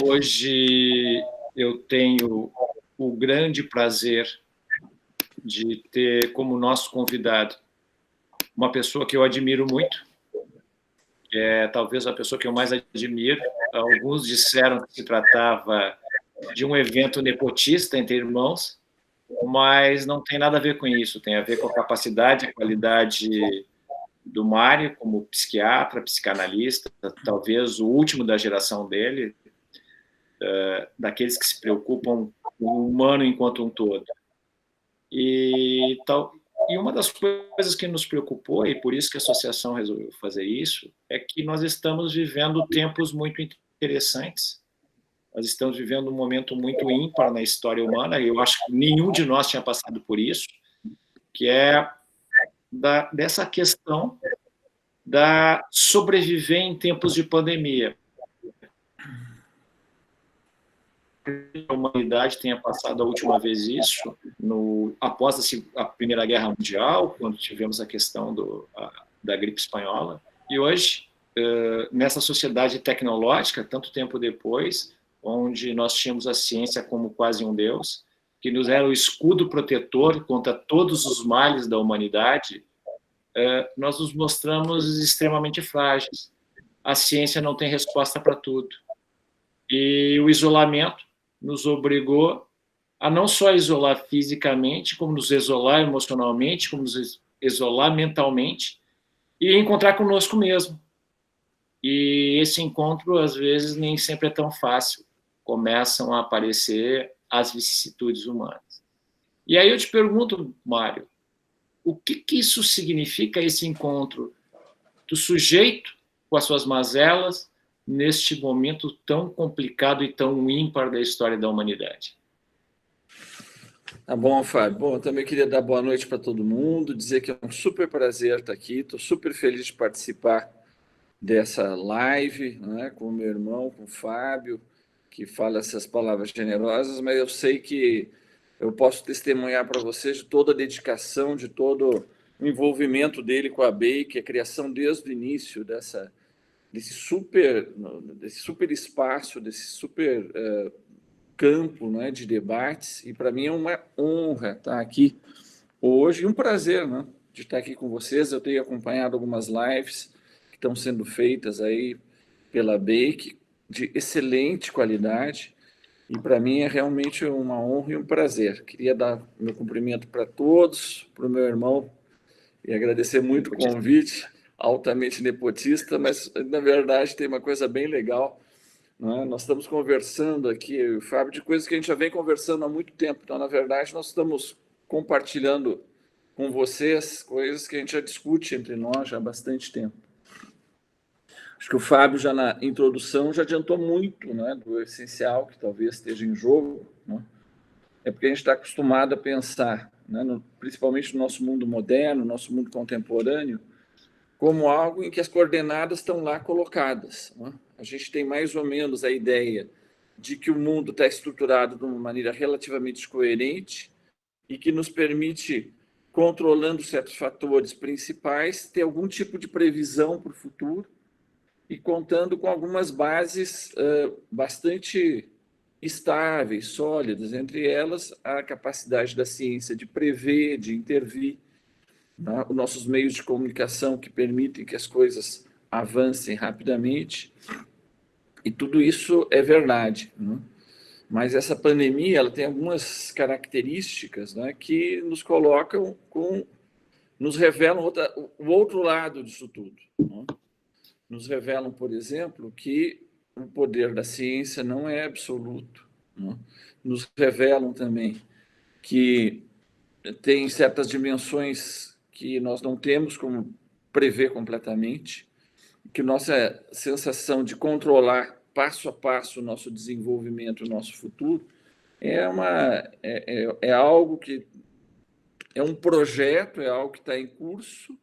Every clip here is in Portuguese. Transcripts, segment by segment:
Hoje eu tenho o grande prazer de ter como nosso convidado uma pessoa que eu admiro muito, que é talvez a pessoa que eu mais admiro. Alguns disseram que se tratava de um evento nepotista entre irmãos, mas não tem nada a ver com isso, tem a ver com a capacidade, a qualidade do Mário como psiquiatra, psicanalista, talvez o último da geração dele, daqueles que se preocupam com o humano enquanto um todo. E uma das coisas que nos preocupou, e por isso que a associação resolveu fazer isso, é que nós estamos vivendo tempos muito interessantes. Nós estamos vivendo um momento muito ímpar na história humana, e eu acho que nenhum de nós tinha passado por isso, que é dessa questão da sobreviver em tempos de pandemia. A humanidade tenha passado a última vez isso após a Primeira Guerra Mundial, quando tivemos a questão da gripe espanhola, e hoje, nessa sociedade tecnológica, tanto tempo depois, onde nós tínhamos a ciência como quase um deus, que nos era o escudo protetor contra todos os males da humanidade, nós nos mostramos extremamente frágeis. A ciência não tem resposta para tudo. E o isolamento nos obrigou a não só isolar fisicamente, como nos isolar emocionalmente, como nos isolar mentalmente e encontrar conosco mesmo. E esse encontro, às vezes, nem sempre é tão fácil. Começam a aparecer as vicissitudes humanas. E aí eu te pergunto, Mário, o que isso significa, esse encontro do sujeito com as suas mazelas neste momento tão complicado e tão ímpar da história da humanidade? Tá bom, Fábio. Bom, eu também queria dar boa noite para todo mundo, dizer que é um super prazer estar aqui, estou super feliz de participar dessa live, né, com o meu irmão, com o Fábio, que fala essas palavras generosas, mas eu sei que eu posso testemunhar para vocês de toda a dedicação, de todo o envolvimento dele com a BEIC, a criação desde o início desse super espaço, desse super campo, né, de debates, e para mim é uma honra estar aqui hoje, e um prazer, né, de estar aqui com vocês. Eu tenho acompanhado algumas lives que estão sendo feitas aí pela BEIC, de excelente qualidade, e para mim é realmente uma honra e um prazer. Queria dar meu cumprimento para todos, para o meu irmão, e agradecer muito o convite, altamente nepotista, mas na verdade tem uma coisa bem legal, né? Nós estamos conversando aqui, eu e o Fábio, de coisas que a gente já vem conversando há muito tempo. Então, na verdade, nós estamos compartilhando com vocês coisas que a gente já discute entre nós já há bastante tempo. Acho que o Fábio, já na introdução, já adiantou muito, né, do essencial que talvez esteja em jogo, né? É porque a gente está acostumado a pensar, né, principalmente no nosso mundo moderno, no nosso mundo contemporâneo, como algo em que as coordenadas estão lá colocadas, né? A gente tem mais ou menos a ideia de que o mundo está estruturado de uma maneira relativamente coerente e que nos permite, controlando certos fatores principais, ter algum tipo de previsão para o futuro e contando com algumas bases bastante estáveis, sólidas, entre elas a capacidade da ciência de prever, de intervir, né? Os nossos meios de comunicação que permitem que as coisas avancem rapidamente, e tudo isso é verdade, né? Mas essa pandemia, ela tem algumas características, né, que nos colocam nos revelam o outro lado disso tudo, né? Nos revelam, por exemplo, que o poder da ciência não é absoluto, né? Nos revelam também que tem certas dimensões que nós não temos como prever completamente, que nossa sensação de controlar passo a passo o nosso desenvolvimento, o nosso futuro, é algo que é um projeto, é algo que está em curso,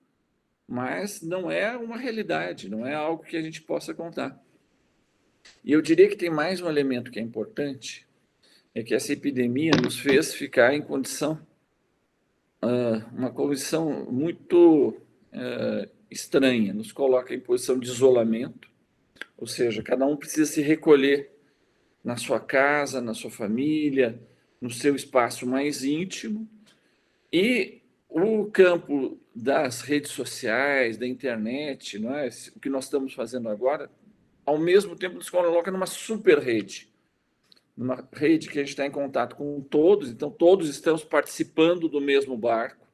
mas não é uma realidade, não é algo que a gente possa contar. E eu diria que tem mais um elemento que é importante, é que essa epidemia nos fez ficar em uma condição muito estranha, nos coloca em posição de isolamento, ou seja, cada um precisa se recolher na sua casa, na sua família, no seu espaço mais íntimo. E o campo das redes sociais, da internet, não é? O que nós estamos fazendo agora, ao mesmo tempo nos coloca numa super rede, numa rede que a gente está em contato com todos, então todos estamos participando do mesmo barco,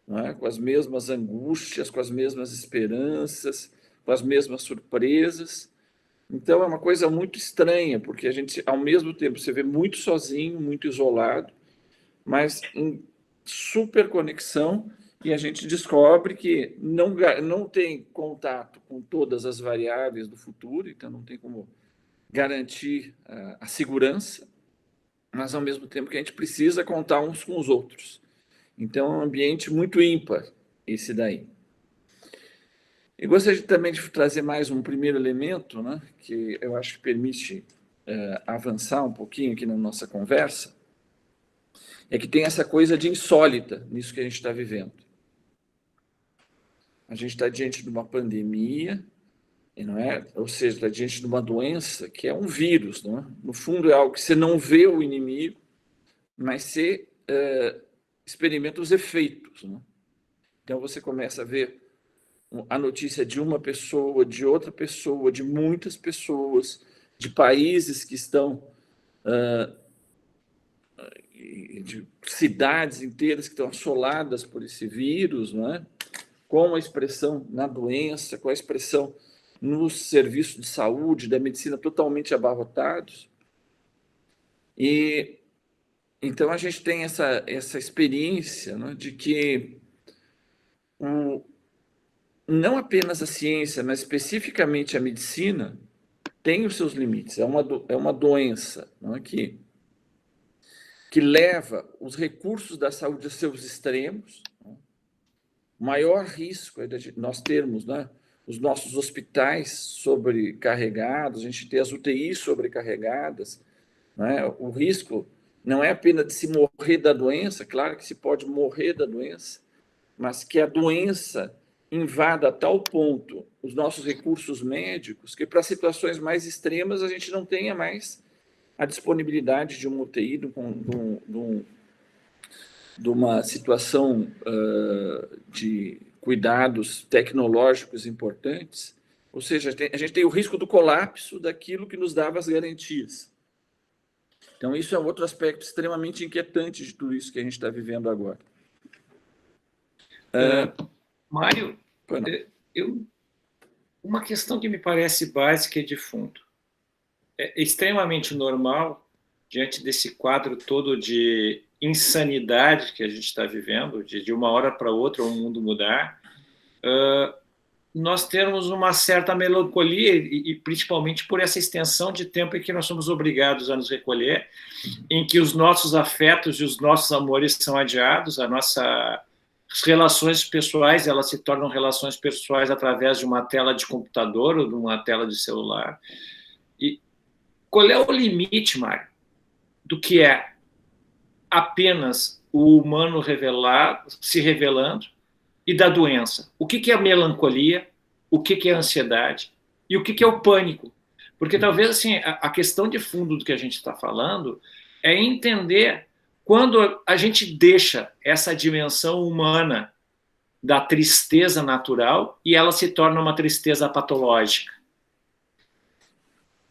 não é? Com as mesmas angústias, com as mesmas esperanças, com as mesmas surpresas. Então é uma coisa muito estranha, porque a gente, ao mesmo tempo, se vê muito sozinho, muito isolado, mas em super conexão, e a gente descobre que não tem contato com todas as variáveis do futuro, então não tem como garantir a segurança, mas ao mesmo tempo que a gente precisa contar uns com os outros. Então é um ambiente muito ímpar, esse daí. E gostaria também de trazer mais um primeiro elemento, né, que eu acho que permite avançar um pouquinho aqui na nossa conversa, é que tem essa coisa de insólita nisso que a gente está vivendo. A gente está diante de uma pandemia, não é? Ou seja, está diante de uma doença que é um vírus. Não é? No fundo, é algo que você não vê o inimigo, mas você experimenta os efeitos. Não é? Então, você começa a ver a notícia de uma pessoa, de outra pessoa, de muitas pessoas, de países que estão... de cidades inteiras que estão assoladas por esse vírus, não é? Com a expressão na doença, com a expressão nos serviços de saúde, da medicina totalmente abarrotados. E então a gente tem essa experiência, né, de que não apenas a ciência, mas especificamente a medicina tem os seus limites. É uma doença, não é, que leva os recursos da saúde a seus extremos. O maior risco é de nós termos, né, os nossos hospitais sobrecarregados, a gente ter as UTIs sobrecarregadas, né? O risco não é apenas de se morrer da doença, claro que se pode morrer da doença, mas que a doença invada a tal ponto os nossos recursos médicos que para situações mais extremas a gente não tenha mais a disponibilidade de uma UTI, de uma situação de cuidados tecnológicos importantes, ou seja, a gente tem o risco do colapso daquilo que nos dava as garantias. Então, isso é outro aspecto extremamente inquietante de tudo isso que a gente está vivendo agora. Mário, uma questão que me parece básica e de fundo. É extremamente normal, diante desse quadro todo de insanidade que a gente está vivendo, de uma hora para outra o mundo mudar, nós termos uma certa melancolia, e principalmente por essa extensão de tempo em que nós somos obrigados a nos recolher, em que os nossos afetos e os nossos amores são adiados, as relações pessoais elas se tornam relações pessoais através de uma tela de computador ou de uma tela de celular. E qual é o limite, Mário, do que é apenas o humano se revelando e da doença? O que é a melancolia? O que é a ansiedade? E o que é o pânico? Porque talvez assim, a questão de fundo do que a gente está falando é entender quando a gente deixa essa dimensão humana da tristeza natural e ela se torna uma tristeza patológica.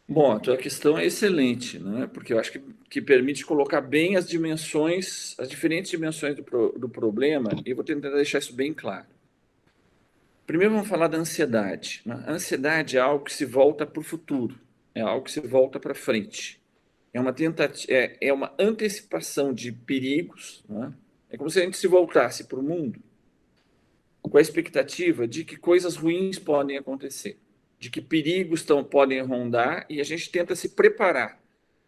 Bom, a tua questão é excelente, né? Porque eu acho que permite colocar bem as dimensões, as diferentes dimensões do problema, e eu vou tentar deixar isso bem claro. Primeiro vamos falar da ansiedade. Né? A ansiedade é algo que se volta para o futuro, é algo que se volta para frente. É uma tentativa, é uma antecipação de perigos. Né? É como se a gente se voltasse para o mundo com a expectativa de que coisas ruins podem acontecer, de que perigos podem rondar, e a gente tenta se preparar,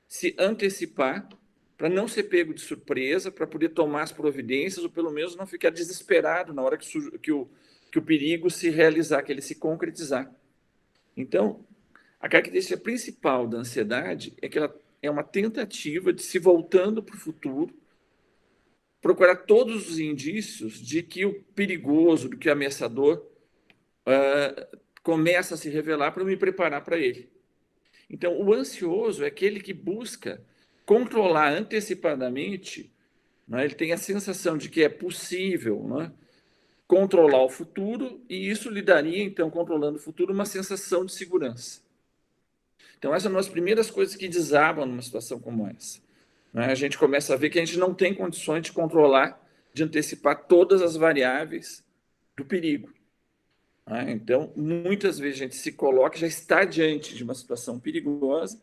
se antecipar para não ser pego de surpresa, para poder tomar as providências, ou pelo menos não ficar desesperado na hora que o perigo se realizar, que ele se concretizar. Então, a característica principal da ansiedade é que ela é uma tentativa de se voltando para o futuro, procurar todos os indícios de que o perigoso, do que o ameaçador começa a se revelar para eu me preparar para ele. Então, o ansioso é aquele que busca controlar antecipadamente, né? Ele tem a sensação de que é possível, né, controlar o futuro, e isso lhe daria, então, controlando o futuro, uma sensação de segurança. Então, essas são as primeiras coisas que desabam numa situação como essa. Né? A gente começa a ver que a gente não tem condições de controlar, de antecipar todas as variáveis do perigo. Né? Então, muitas vezes a gente se coloca, já está diante de uma situação perigosa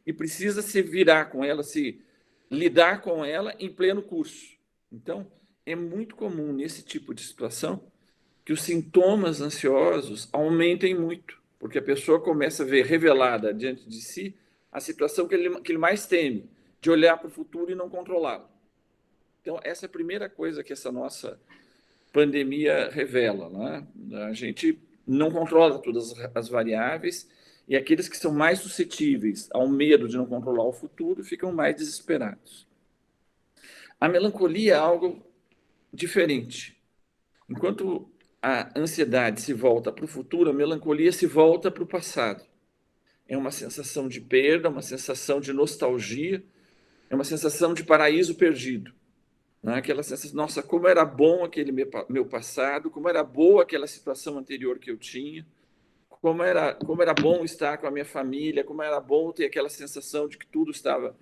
e precisa se virar com ela, se lidar com ela em pleno curso. Então, é muito comum nesse tipo de situação que os sintomas ansiosos aumentem muito, porque a pessoa começa a ver revelada diante de si a situação que ele mais teme, de olhar para o futuro e não controlá-lo. Então, essa é a primeira coisa que essa nossa pandemia revela, né? A gente não controla todas as variáveis e aqueles que são mais suscetíveis ao medo de não controlar o futuro ficam mais desesperados. A melancolia é algo diferente. Enquanto a ansiedade se volta para o futuro, a melancolia se volta para o passado. É uma sensação de perda, uma sensação de nostalgia, é uma sensação de paraíso perdido. Né? Aquela sensação, nossa, como era bom aquele meu passado, como era boa aquela situação anterior que eu tinha, como era bom estar com a minha família, como era bom ter aquela sensação de que tudo estava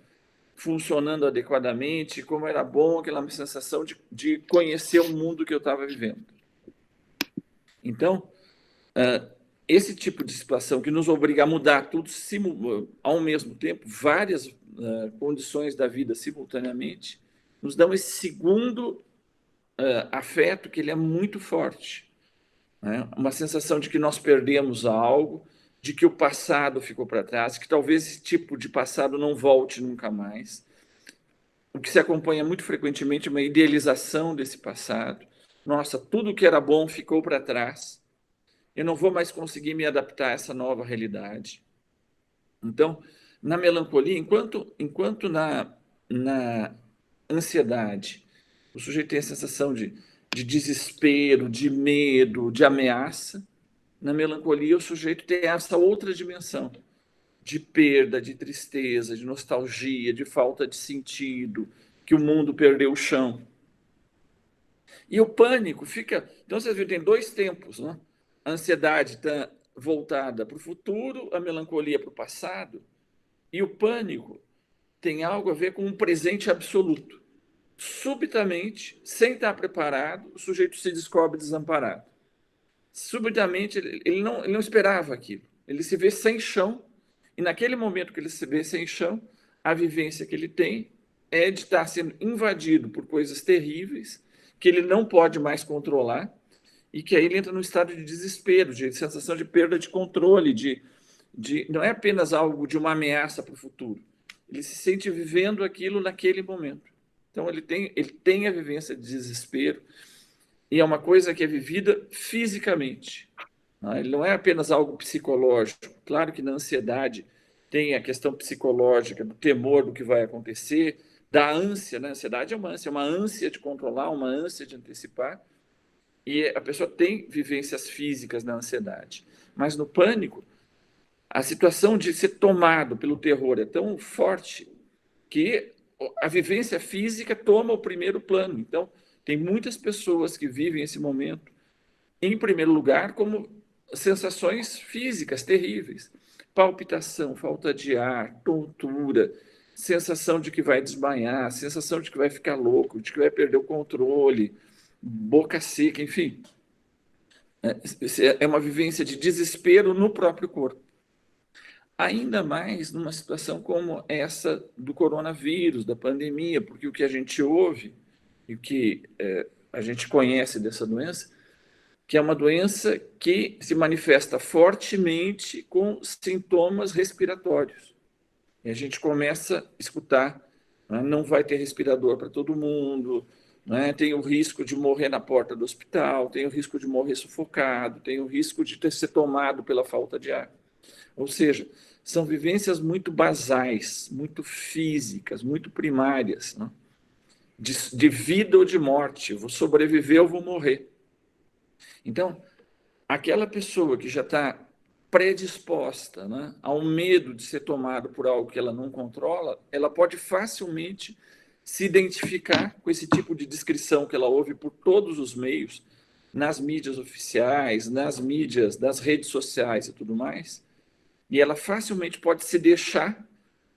funcionando adequadamente, como era bom aquela sensação de conhecer o mundo que eu estava vivendo. Então, esse tipo de situação que nos obriga a mudar tudo ao mesmo tempo, várias condições da vida simultaneamente, nos dão esse segundo afeto que ele é muito forte. Né? Uma sensação de que nós perdemos algo, de que o passado ficou para trás, que talvez esse tipo de passado não volte nunca mais. O que se acompanha muito frequentemente é uma idealização desse passado. Nossa, tudo que era bom ficou para trás. Eu não vou mais conseguir me adaptar a essa nova realidade. Então, na melancolia, enquanto na ansiedade, o sujeito tem a sensação de desespero, de medo, de ameaça, na melancolia o sujeito tem essa outra dimensão de perda, de tristeza, de nostalgia, de falta de sentido, que o mundo perdeu o chão. E o pânico fica... Então, vocês viram, tem dois tempos, né? A ansiedade está voltada para o futuro, a melancolia para o passado, e o pânico tem algo a ver com um presente absoluto. Subitamente, sem estar preparado, o sujeito se descobre desamparado. Subitamente, ele não esperava aquilo. Ele se vê sem chão, e naquele momento que ele se vê sem chão, a vivência que ele tem é de estar sendo invadido por coisas terríveis, que ele não pode mais controlar, e que aí ele entra num estado de desespero, de sensação de perda de controle, não é apenas algo de uma ameaça para o futuro. Ele se sente vivendo aquilo naquele momento. Então, ele tem a vivência de desespero, e é uma coisa que é vivida fisicamente. Ele não é apenas algo psicológico. Claro que na ansiedade tem a questão psicológica, do temor do que vai acontecer, da ânsia, né? A ansiedade é uma ânsia de controlar, uma ânsia de antecipar, e a pessoa tem vivências físicas na ansiedade. Mas no pânico, a situação de ser tomado pelo terror é tão forte que a vivência física toma o primeiro plano. Então, tem muitas pessoas que vivem esse momento, em primeiro lugar, como sensações físicas terríveis. Palpitação, falta de ar, tontura, sensação de que vai desmaiar, sensação de que vai ficar louco, de que vai perder o controle, boca seca, enfim. É uma vivência de desespero no próprio corpo. Ainda mais numa situação como essa do coronavírus, da pandemia, porque o que a gente ouve e o que a gente conhece dessa doença, que é uma doença que se manifesta fortemente com sintomas respiratórios. E a gente começa a escutar, né, não vai ter respirador para todo mundo, né, tem o risco de morrer na porta do hospital, tem o risco de morrer sufocado, tem o risco de ser tomado pela falta de ar. Ou seja, são vivências muito basais, muito físicas, muito primárias, né? De vida ou de morte. Eu vou sobreviver ou vou morrer. Então, aquela pessoa que já está predisposta, né, ao medo de ser tomado por algo que ela não controla, ela pode facilmente se identificar com esse tipo de descrição que ela ouve por todos os meios, nas mídias oficiais, nas mídias, das redes sociais e tudo mais, e ela facilmente pode se deixar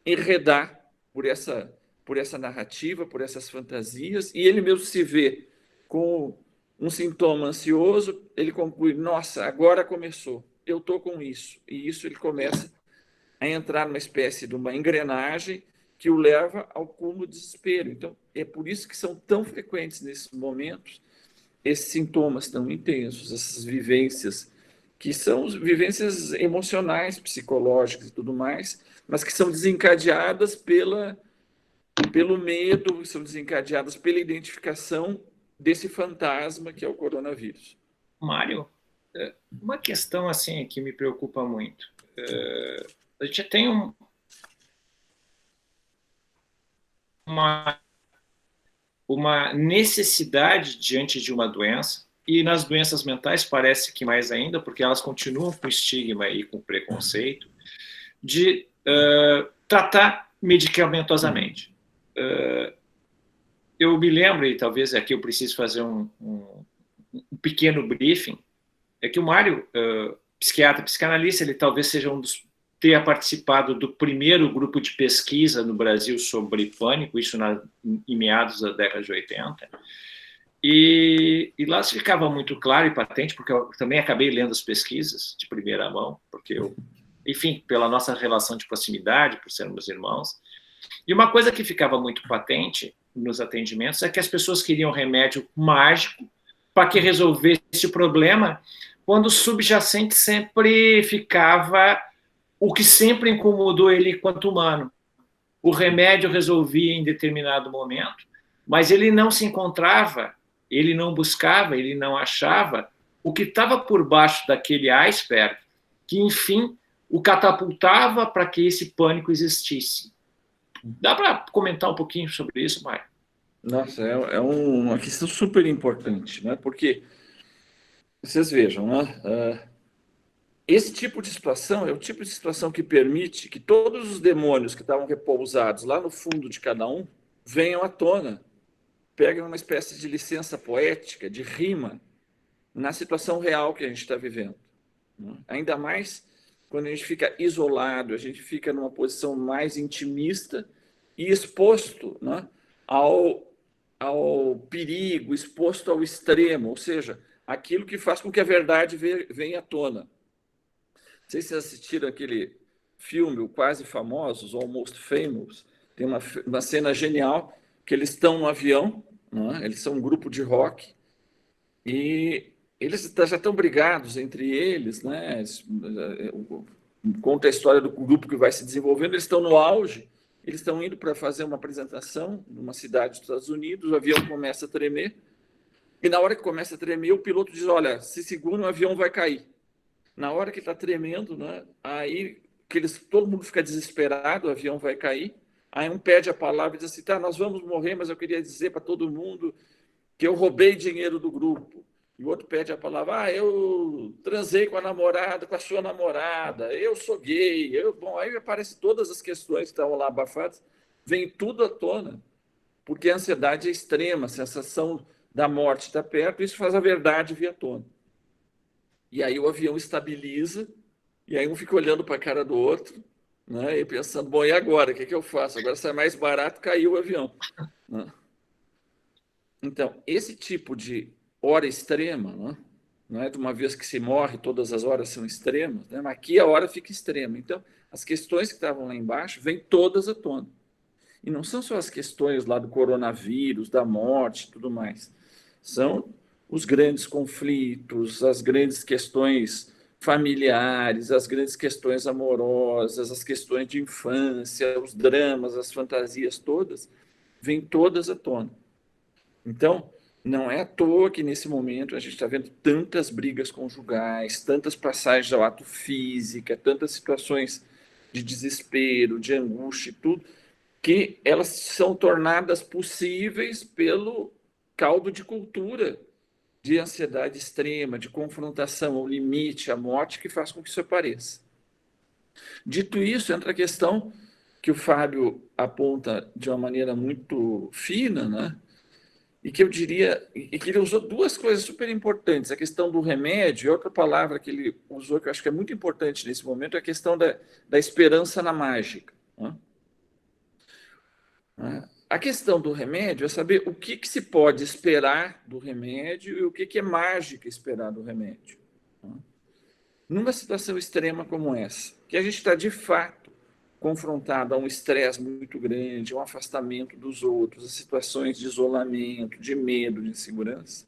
enredar por essa narrativa, por essas fantasias, e ele mesmo se vê com um sintoma ansioso, ele conclui, nossa, agora começou, eu estou com isso. E isso ele começa a entrar numa espécie de uma engrenagem que o leva ao cúmulo do desespero. Então, é por isso que são tão frequentes nesses momentos esses sintomas tão intensos, essas vivências, que são vivências emocionais, psicológicas e tudo mais, mas que são desencadeadas pelo medo, são desencadeadas pela identificação desse fantasma que é o coronavírus. Mário, uma questão assim que me preocupa muito. A gente tem uma necessidade diante de uma doença, e nas doenças mentais parece que mais ainda, porque elas continuam com estigma e com preconceito, de tratar medicamentosamente. Eu me lembro, e talvez aqui eu precise fazer um pequeno briefing, é que o Mário, psiquiatra, psicanalista, ele talvez seja tenha participado do primeiro grupo de pesquisa no Brasil sobre pânico, isso em meados da década de 80, e lá se ficava muito claro e patente, porque eu também acabei lendo as pesquisas de primeira mão, porque enfim, pela nossa relação de proximidade, por sermos irmãos, e uma coisa que ficava muito patente nos atendimentos é que as pessoas queriam remédio mágico para que resolvesse o problema, quando o subjacente sempre ficava o que sempre incomodou ele enquanto humano. O remédio resolvia em determinado momento, mas ele não se encontrava, ele não buscava, ele não achava o que estava por baixo daquele iceberg, que, enfim, o catapultava para que esse pânico existisse. Dá para comentar um pouquinho sobre isso, Mário? Nossa, é uma questão super importante, né? Porque vocês vejam, né? Esse tipo de situação é o tipo de situação que permite que todos os demônios que estavam repousados lá no fundo de cada um venham à tona, peguem uma espécie de licença poética, de rima, na situação real que a gente está vivendo, né? Ainda mais quando a gente fica isolado, a gente fica numa posição mais intimista e exposto, né, ao perigo, exposto ao extremo, ou seja, aquilo que faz com que a verdade venha à tona. Não sei se vocês assistiram aquele filme, o Quase Famosos, Almost Famous, tem uma cena genial que eles estão no avião, né, eles são um grupo de rock, e eles já estão brigados entre eles, né? Conta a história do grupo que vai se desenvolvendo, eles estão no auge, eles estão indo para fazer uma apresentação numa cidade dos Estados Unidos, o avião começa a tremer, e na hora que começa a tremer, o piloto diz, olha, se segura, o avião vai cair. Na hora que está tremendo, né, aí todo mundo fica desesperado, o avião vai cair, aí um pede a palavra e diz assim, tá, nós vamos morrer, mas eu queria dizer para todo mundo que eu roubei dinheiro do grupo. E o outro pede a palavra, eu transei com a sua namorada, eu sou gay. Bom, aí aparecem todas as questões que estavam lá abafadas, vem tudo à tona, porque a ansiedade é extrema, a sensação da morte está perto, isso faz a verdade vir à tona. E aí o avião estabiliza, e aí um fica olhando para a cara do outro, né, e pensando, bom, e agora? O que eu faço? Agora sai mais barato, caiu o avião, né? Então, esse tipo de hora extrema, né? Não é de uma vez que se morre, todas as horas são extremas, né? Mas aqui a hora fica extrema. Então, as questões que estavam lá embaixo vêm todas à tona. E não são só as questões lá do coronavírus, da morte e tudo mais. São os grandes conflitos, as grandes questões familiares, as grandes questões amorosas, as questões de infância, os dramas, as fantasias todas, vêm todas à tona. Então, não é à toa que nesse momento a gente está vendo tantas brigas conjugais, tantas passagens ao ato física, tantas situações de desespero, de angústia e tudo, que elas são tornadas possíveis pelo caldo de cultura de ansiedade extrema, de confrontação ao limite, à morte, que faz com que isso apareça. Dito isso, entra a questão que o Fábio aponta de uma maneira muito fina, né? E que eu diria, e que ele usou duas coisas super importantes, a questão do remédio, e outra palavra que ele usou, que eu acho que é muito importante nesse momento, é a questão da esperança na mágica. Né? A questão do remédio é saber o que se pode esperar do remédio e o que é mágica esperar do remédio. Né? Numa situação extrema como essa, que a gente está de fato confrontado a um estresse muito grande, a um afastamento dos outros, a situações de isolamento, de medo, de insegurança,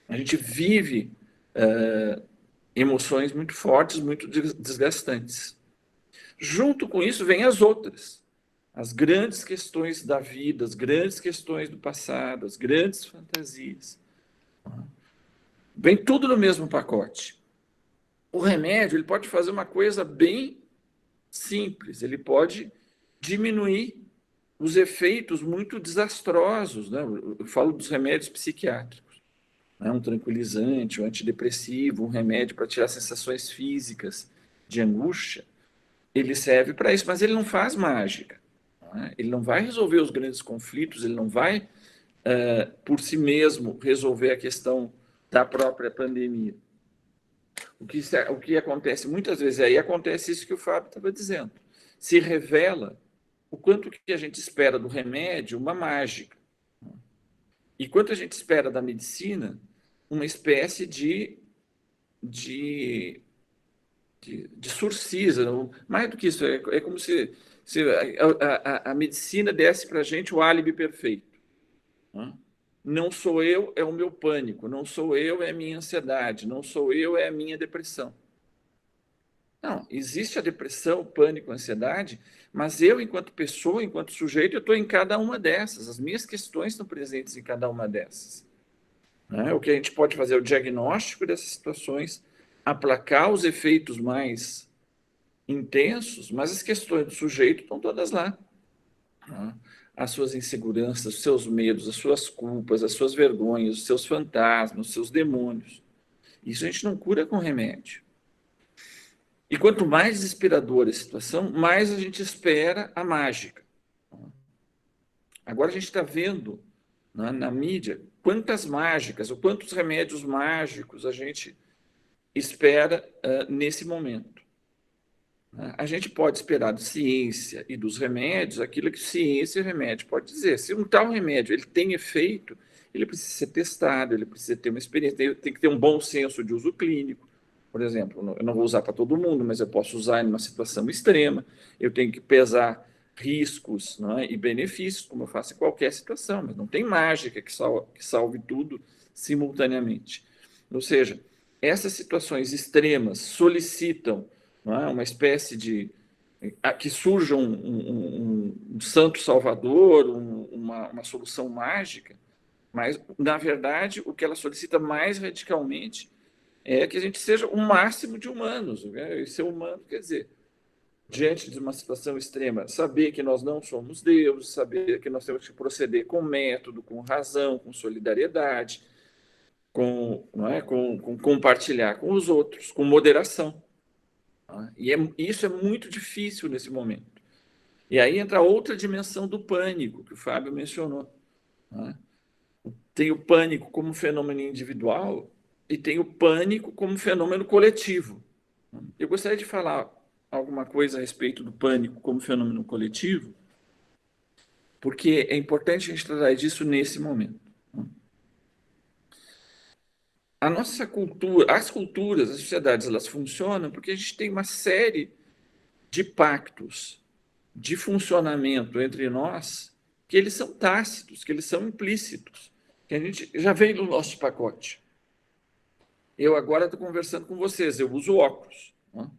a gente vive emoções muito fortes, muito desgastantes. Junto com isso, vem as outras, as grandes questões da vida, as grandes questões do passado, as grandes fantasias. Vem tudo no mesmo pacote. O remédio ele pode fazer uma coisa bem simples, ele pode diminuir os efeitos muito desastrosos, né? Eu falo dos remédios psiquiátricos, né? Um tranquilizante, um antidepressivo, um remédio para tirar sensações físicas de angústia, ele serve para isso, mas ele não faz mágica, né? Ele não vai resolver os grandes conflitos, ele não vai, por si mesmo, resolver a questão da própria pandemia. O que acontece muitas vezes, aí acontece isso que o Fábio estava dizendo, se revela o quanto que a gente espera do remédio uma mágica, e quanto a gente espera da medicina uma espécie de surcisa. Mais do que isso, é como se a medicina desse para a gente o álibi perfeito. Não sou eu, é o meu pânico. Não sou eu, é a minha ansiedade. Não sou eu, é a minha depressão. Não, existe a depressão, o pânico, a ansiedade, mas eu, enquanto pessoa, enquanto sujeito, eu estou em cada uma dessas. As minhas questões estão presentes em cada uma dessas. Né? O que a gente pode fazer é o diagnóstico dessas situações, aplacar os efeitos mais intensos, mas as questões do sujeito estão todas lá. Né? As suas inseguranças, os seus medos, as suas culpas, as suas vergonhas, os seus fantasmas, os seus demônios. Isso a gente não cura com remédio. E quanto mais desesperadora a situação, mais a gente espera a mágica. Agora a gente está vendo, né, na mídia quantas mágicas ou quantos remédios mágicos a gente espera nesse momento. A gente pode esperar da ciência e dos remédios aquilo que ciência e remédio pode dizer. Se um tal remédio ele tem efeito, ele precisa ser testado, ele precisa ter uma experiência, tem que ter um bom senso de uso clínico. Por exemplo, eu não vou usar para todo mundo, mas eu posso usar em uma situação extrema, eu tenho que pesar riscos, não é, e benefícios, como eu faço em qualquer situação, mas não tem mágica que salve tudo simultaneamente. Ou seja, essas situações extremas solicitam, não é, uma espécie de... que surja um santo salvador, uma solução mágica, mas, na verdade, o que ela solicita mais radicalmente é que a gente seja o máximo de humanos. Né? E ser humano quer dizer, diante de uma situação extrema, saber que nós não somos Deus, saber que nós temos que proceder com método, com razão, com solidariedade, não é? com compartilhar com os outros, com moderação. Tá? E isso é muito difícil nesse momento. E aí entra outra dimensão do pânico, que o Fábio mencionou. Tá? Tem o pânico como fenômeno individual e tem o pânico como fenômeno coletivo. Eu gostaria de falar alguma coisa a respeito do pânico como fenômeno coletivo, porque é importante a gente tratar disso nesse momento. A nossa cultura, as culturas, as sociedades, elas funcionam porque a gente tem uma série de pactos de funcionamento entre nós que eles são tácitos, que eles são implícitos, que a gente já vem no nosso pacote. Eu agora estou conversando com vocês, eu uso óculos. Né?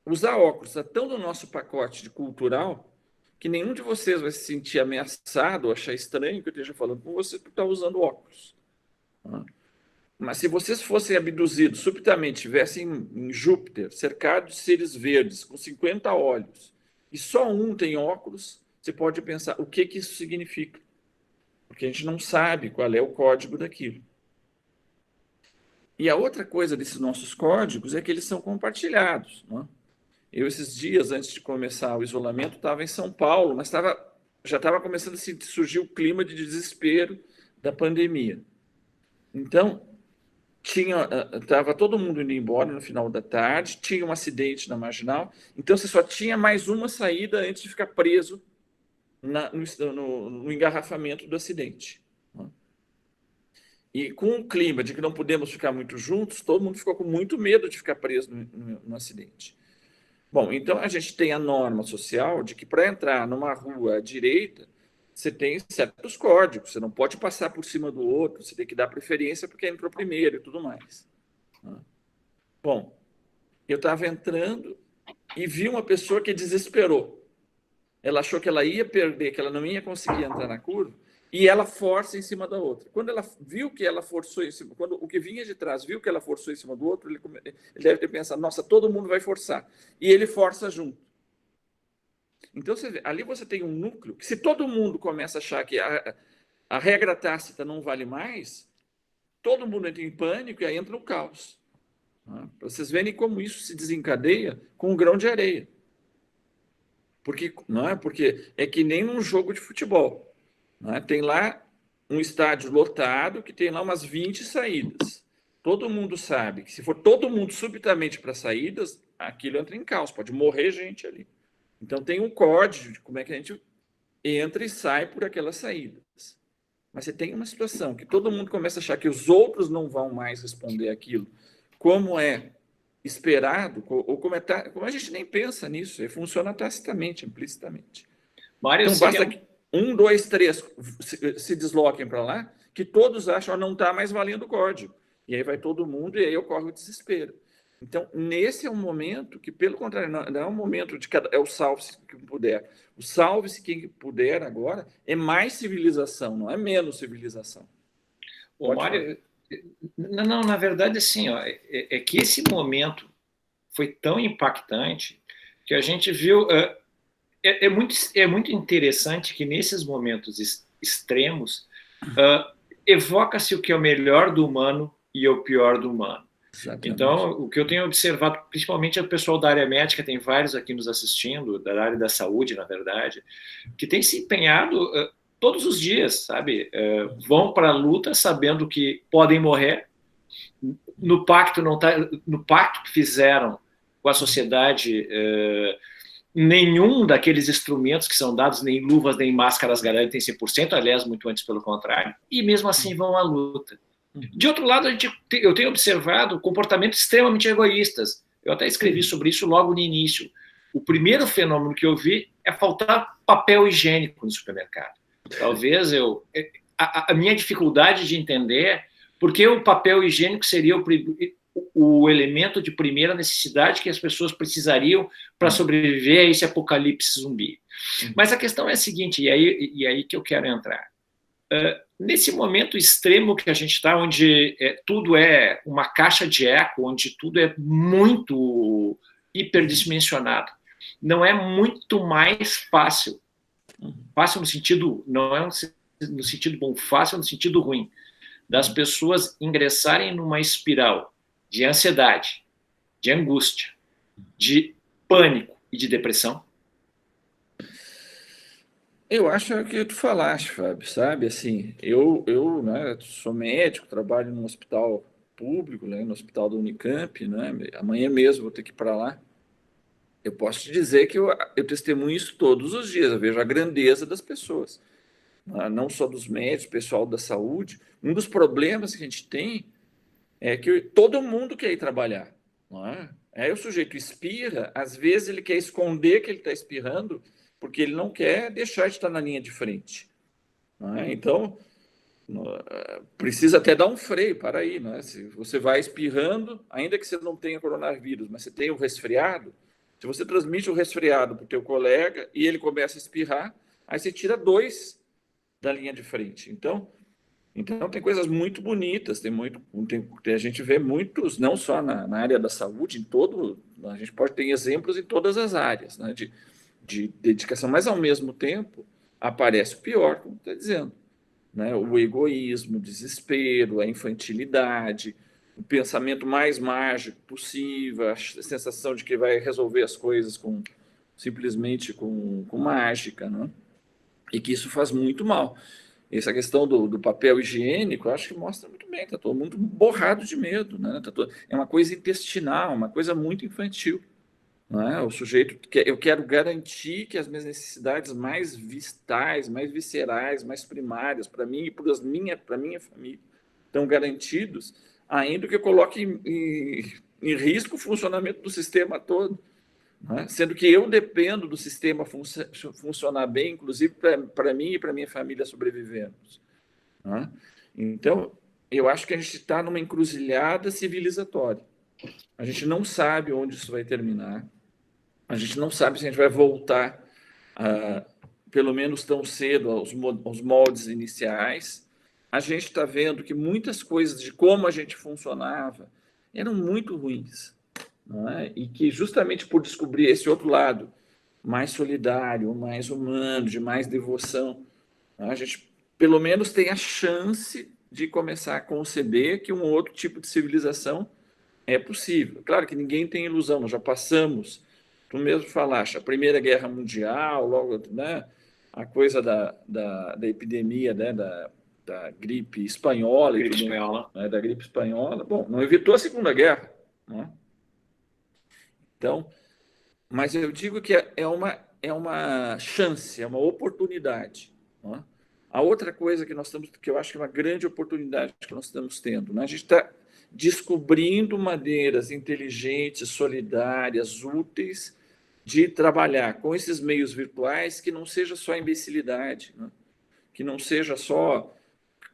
Usar óculos está tão no nosso pacote de cultural que nenhum de vocês vai se sentir ameaçado ou achar estranho que eu esteja falando com você por estar usando óculos. Né? Mas se vocês fossem abduzidos subitamente, estivessem em Júpiter, cercados de seres verdes, com 50 olhos, e só um tem óculos, você pode pensar o que isso significa. Porque a gente não sabe qual é o código daquilo. E a outra coisa desses nossos códigos é que eles são compartilhados. Né? Eu, esses dias, antes de começar o isolamento, estava em São Paulo, mas já estava começando a surgir o clima de desespero da pandemia. Então, estava todo mundo indo embora no final da tarde, tinha um acidente na Marginal, então você só tinha mais uma saída antes de ficar preso no engarrafamento do acidente. Né? E com o clima de que não podemos ficar muito juntos, todo mundo ficou com muito medo de ficar preso no acidente. Bom, então a gente tem a norma social de que para entrar numa rua à direita, você tem certos códigos, você não pode passar por cima do outro, você tem que dar preferência porque entrou primeiro e tudo mais. Bom, eu estava entrando e vi uma pessoa que desesperou. Ela achou que ela ia perder, que ela não ia conseguir entrar na curva, e ela força em cima da outra. Quando ela viu que ela forçou em cima, quando o que vinha de trás viu que ela forçou em cima do outro, ele deve ter pensado, nossa, todo mundo vai forçar. E ele força junto. Então, ali você tem um núcleo que, se todo mundo começa a achar que a regra tácita não vale mais, todo mundo entra em pânico e aí entra o caos. Para vocês verem como isso se desencadeia com um grão de areia. Porque é que nem num jogo de futebol. Tem lá um estádio lotado que tem lá umas 20 saídas. Todo mundo sabe que se for todo mundo subitamente para saídas, aquilo entra em caos, pode morrer gente ali. Então tem um código de como é que a gente entra e sai por aquelas saídas. Mas você tem uma situação que todo mundo começa a achar que os outros não vão mais responder aquilo, como é esperado, ou como a gente nem pensa nisso, funciona tacitamente, implicitamente. Mário, então basta que 1, 2, 3 se desloquem para lá, que todos acham que não está mais valendo o código. E aí vai todo mundo e aí ocorre o desespero. Então, nesse é um momento que, pelo contrário, não é um momento de é o salve-se quem puder. O salve-se quem puder agora é mais civilização, não é menos civilização. O Mário, não, na verdade, assim, ó, é que esse momento foi tão impactante que a gente viu. É muito interessante que nesses momentos extremos evoca-se o que é o melhor do humano e o pior do humano. Exatamente. Então, o que eu tenho observado, principalmente é o pessoal da área médica, tem vários aqui nos assistindo, da área da saúde, na verdade, que tem se empenhado todos os dias, sabe? Vão para a luta sabendo que podem morrer. No pacto que fizeram com a sociedade, nenhum daqueles instrumentos que são dados, nem luvas, nem máscaras, garantem 100%, aliás, muito antes pelo contrário, e mesmo assim vão à luta. De outro lado, eu tenho observado comportamentos extremamente egoístas. Eu até escrevi sobre isso logo no início. O primeiro fenômeno que eu vi é faltar papel higiênico no supermercado. Talvez a minha dificuldade de entender porque o papel higiênico seria o elemento de primeira necessidade que as pessoas precisariam para sobreviver a esse apocalipse zumbi. Mas a questão é a seguinte, e aí que eu quero entrar. Nesse momento extremo que a gente está, onde tudo é uma caixa de eco, onde tudo é muito hiperdimensionado, não é muito mais fácil no sentido, não é no sentido bom, fácil no sentido ruim, das pessoas ingressarem numa espiral de ansiedade, de angústia, de pânico e de depressão? Eu acho que tu falaste, Fábio, sabe? Assim, eu né, sou médico, trabalho num hospital público, né, no hospital da Unicamp, né? Amanhã mesmo vou ter que ir para lá. Eu posso te dizer que eu testemunho isso todos os dias, eu vejo a grandeza das pessoas, não só dos médicos, pessoal da saúde. Um dos problemas que a gente tem é que todo mundo quer ir trabalhar, não é? Aí o sujeito espirra, às vezes ele quer esconder que ele está espirrando, porque ele não quer deixar de estar na linha de frente. Não é? Então, precisa até dar um freio, para aí. Não é? Se você vai espirrando, ainda que você não tenha coronavírus, mas você tem o resfriado, se você transmite o resfriado para o teu colega e ele começa a espirrar, aí você tira 2 da linha de frente. Então tem coisas muito bonitas, a gente vê muitos, não só na área da saúde, a gente pode ter exemplos em todas as áreas, né, de dedicação, mas ao mesmo tempo aparece o pior, como está dizendo, né, o egoísmo, o desespero, a infantilidade, o pensamento mais mágico possível, a sensação de que vai resolver as coisas simplesmente com mágica, né? E que isso faz muito mal. Essa questão do papel higiênico, eu acho que mostra muito bem, está todo mundo borrado de medo, né? É uma coisa intestinal, uma coisa muito infantil. Não é? O sujeito eu quero garantir que as minhas necessidades mais vitais, mais viscerais, mais primárias para mim e para minha família estão garantidos, ainda que eu coloque em risco o funcionamento do sistema todo, não é? Sendo que eu dependo do sistema funcionar bem, inclusive para mim e para minha família sobrevivermos. Não é? Então, eu acho que a gente está numa encruzilhada civilizatória. A gente não sabe onde isso vai terminar. A gente não sabe se a gente vai voltar, pelo menos tão cedo, aos moldes iniciais. A gente está vendo que muitas coisas de como a gente funcionava eram muito ruins. Não é? E que justamente por descobrir esse outro lado, mais solidário, mais humano, de mais devoção, a gente pelo menos tem a chance de começar a conceber que um outro tipo de civilização é possível. Claro que ninguém tem ilusão, nós já passamos, tu mesmo falaste, a Primeira Guerra Mundial, logo, né, a coisa da epidemia, né, da gripe espanhola, Gripe espanhola. Né, da gripe espanhola. Bom, não evitou a Segunda Guerra, né? Então, mas eu digo que é uma chance, é uma oportunidade, né? A outra coisa que eu acho que é uma grande oportunidade que nós estamos tendo, né? A gente está descobrindo maneiras inteligentes, solidárias, úteis de trabalhar com esses meios virtuais que não seja só imbecilidade, né? Que não seja só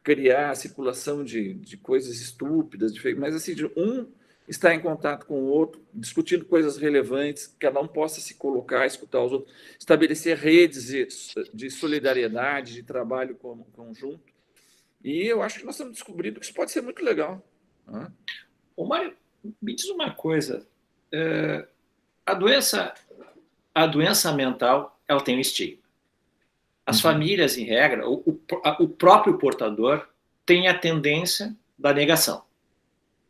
criar a circulação de coisas estúpidas, mas assim, de estar em contato com o outro, discutindo coisas relevantes, que cada um possa se colocar, escutar os outros, estabelecer redes de solidariedade, de trabalho conjunto. E eu acho que nós estamos descobrindo que isso pode ser muito legal. Né? Ô, Mário, me diz uma coisa. A doença mental, ela tem um estigma. As famílias, em regra, o próprio portador tem a tendência da negação.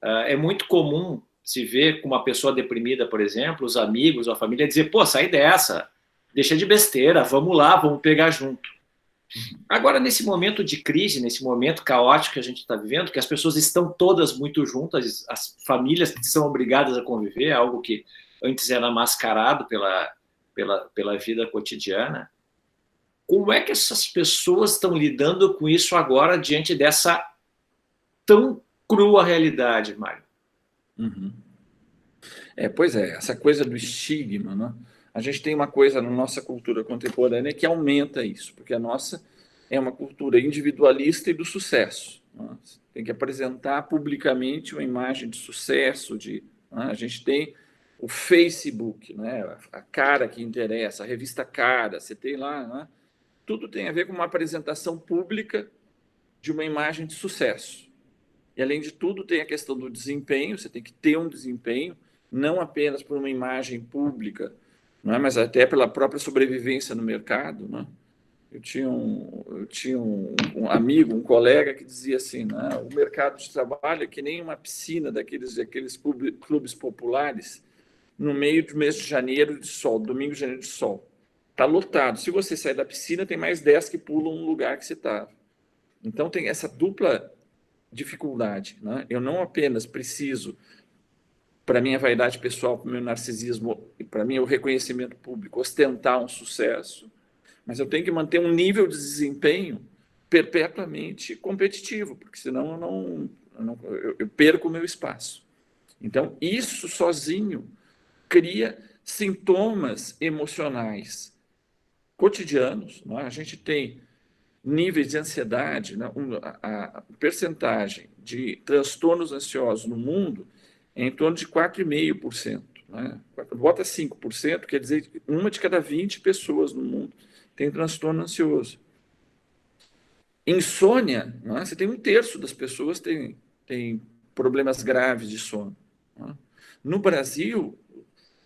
É muito comum se ver com uma pessoa deprimida, por exemplo, os amigos ou a família dizer, pô, sai dessa, deixa de besteira, vamos lá, vamos pegar junto. Agora, nesse momento de crise, nesse momento caótico que a gente está vivendo, que as pessoas estão todas muito juntas, as famílias são obrigadas a conviver, algo que antes era mascarado pela vida cotidiana, como é que essas pessoas estão lidando com isso agora diante dessa tão crua realidade, Mário? Uhum. Pois é, essa coisa do estigma, né? A gente tem uma coisa na nossa cultura contemporânea que aumenta isso, porque a nossa é uma cultura individualista e do sucesso. Né? Tem que apresentar publicamente uma imagem de sucesso, né? A gente tem o Facebook, né? A cara que interessa, a revista Cara, você tem lá, né? Tudo tem a ver com uma apresentação pública de uma imagem de sucesso. E, além de tudo, tem a questão do desempenho, você tem que ter um desempenho, não apenas por uma imagem pública, não é? Mas até pela própria sobrevivência no mercado. Não é? Eu tinha um amigo, um colega que dizia assim, né? O mercado de trabalho é que nem uma piscina daqueles clubes populares no meio do mês de janeiro de sol, domingo de janeiro de sol. Está lotado. Se você sair da piscina, tem mais 10 que pulam no lugar que você estava. Então, tem essa dupla dificuldade. Né? Eu não apenas preciso, para minha vaidade pessoal, para o meu narcisismo e para mim o reconhecimento público, ostentar um sucesso, mas eu tenho que manter um nível de desempenho perpetuamente competitivo, porque senão eu perco o meu espaço. Então, isso sozinho cria sintomas emocionais cotidianos. Né? A gente tem níveis de ansiedade, né? A percentagem de transtornos ansiosos no mundo é em torno de 4,5%. Né? Bota 5%, quer dizer que uma de cada 20 pessoas no mundo tem transtorno ansioso. Insônia, né? Você tem 1/3 das pessoas tem problemas graves de sono. Né? No Brasil,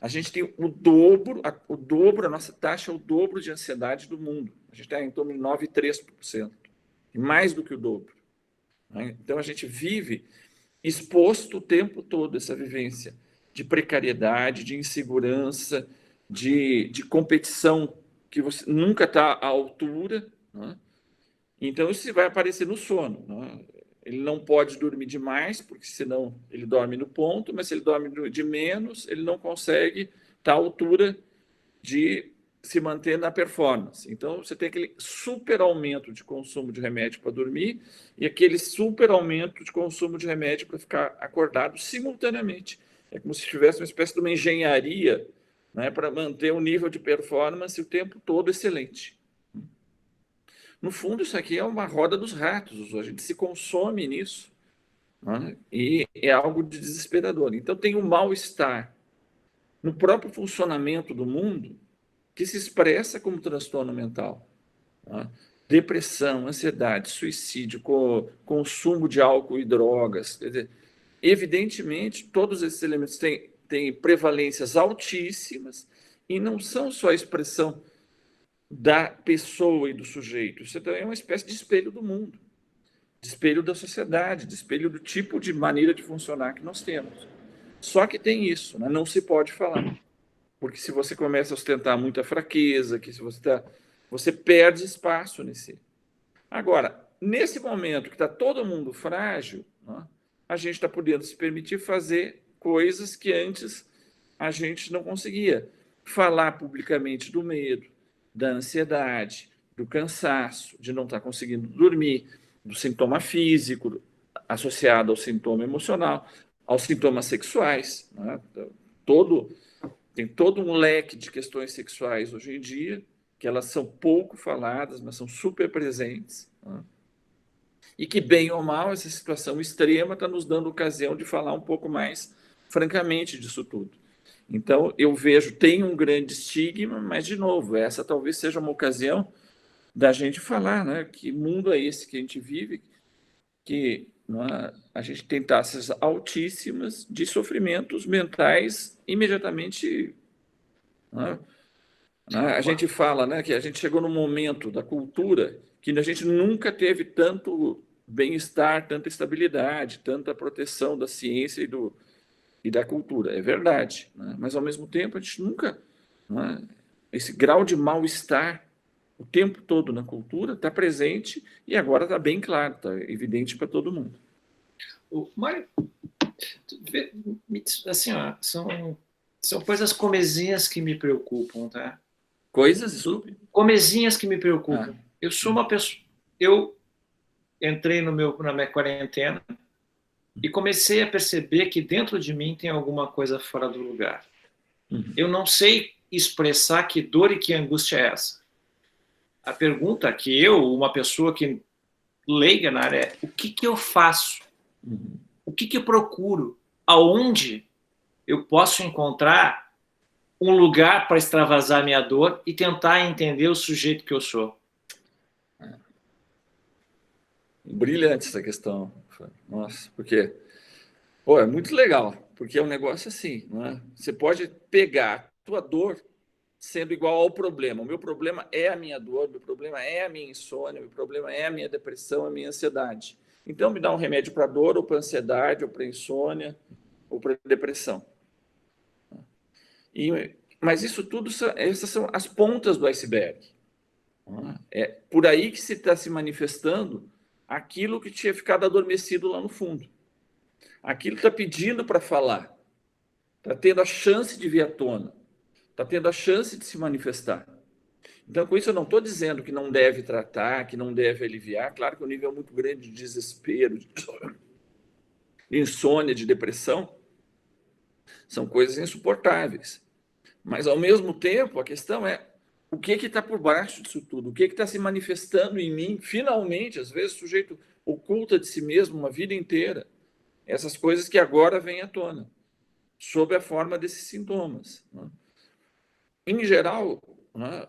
a gente tem o dobro, a nossa taxa é o dobro de ansiedade do mundo. A gente está em torno de 9,3%, mais do que o dobro. Né? Então, a gente vive exposto o tempo todo, essa vivência de precariedade, de insegurança, de competição, que você nunca está à altura, né? Então, isso vai aparecer no sono, né? Ele não pode dormir demais, porque senão ele dorme no ponto, mas se ele dorme de menos, ele não consegue estar à altura de se manter na performance. Então, você tem aquele super aumento de consumo de remédio para dormir e aquele super aumento de consumo de remédio para ficar acordado simultaneamente. É como se tivesse uma espécie de uma engenharia, né, para manter um nível de performance o tempo todo excelente. No fundo, isso aqui é uma roda dos ratos, a gente se consome nisso, né, e é algo de desesperador. Então, tem um mal-estar no próprio funcionamento do mundo que se expressa como transtorno mental. Tá? Depressão, ansiedade, suicídio, consumo de álcool e drogas. Quer dizer, evidentemente, todos esses elementos têm prevalências altíssimas e não são só a expressão da pessoa e do sujeito. Isso também é uma espécie de espelho do mundo, de espelho da sociedade, de espelho do tipo de maneira de funcionar que nós temos. Só que tem isso, né? Não se pode falar. Porque se você começa a ostentar muita fraqueza, que se você perde espaço nesse. Agora, nesse momento que está todo mundo frágil, né, a gente está podendo se permitir fazer coisas que antes a gente não conseguia. Falar publicamente do medo, da ansiedade, do cansaço, de não estar conseguindo dormir, do sintoma físico associado ao sintoma emocional, aos sintomas sexuais, né? Tem todo um leque de questões sexuais hoje em dia, que elas são pouco faladas, mas são super presentes, né? E que, bem ou mal, essa situação extrema está nos dando ocasião de falar um pouco mais francamente disso tudo. Então, eu vejo, tem um grande estigma, mas, de novo, essa talvez seja uma ocasião da gente falar, né? Que mundo é esse que a gente vive, que a gente tem taxas altíssimas de sofrimentos mentais imediatamente. Né? A gente fala, né, que a gente chegou num momento da cultura que a gente nunca teve tanto bem-estar, tanta estabilidade, tanta proteção da ciência e da cultura. É verdade, né? Mas, ao mesmo tempo, a gente nunca... Né, esse grau de mal-estar o tempo todo na cultura está presente e agora está bem claro, está evidente para todo mundo. Mário, assim, ó, são coisas comezinhas que me preocupam, tá? Coisas? Comezinhas que me preocupam. Eu sou uma pessoa... Eu entrei na minha quarentena e comecei a perceber que dentro de mim tem alguma coisa fora do lugar. Eu não sei expressar que dor e que angústia é essa. A pergunta que uma pessoa que leiga na área, é: o que eu faço? O que eu procuro? Aonde eu posso encontrar um lugar para extravasar minha dor e tentar entender o sujeito que eu sou? Brilhante essa questão. Nossa, porque é muito legal, porque é um negócio assim, né? Você pode pegar a tua dor sendo igual ao problema. O meu problema é a minha dor, o meu problema é a minha insônia, o meu problema é a minha depressão, a minha ansiedade. Então, me dá um remédio para dor, ou para ansiedade, ou para insônia, ou para depressão. Mas isso tudo, essas são as pontas do iceberg. É por aí que se está se manifestando aquilo que tinha ficado adormecido lá no fundo. Aquilo está pedindo para falar, está tendo a chance de vir à tona, está tendo a chance de se manifestar. Então, com isso, eu não estou dizendo que não deve tratar, que não deve aliviar. Claro que o nível é muito grande de desespero, de insônia, de depressão, são coisas insuportáveis. Mas, ao mesmo tempo, a questão é o que está por baixo disso tudo, o que está se manifestando em mim, finalmente. Às vezes, o sujeito oculta de si mesmo uma vida inteira essas coisas que agora vêm à tona, sob a forma desses sintomas. Né? Em geral, né,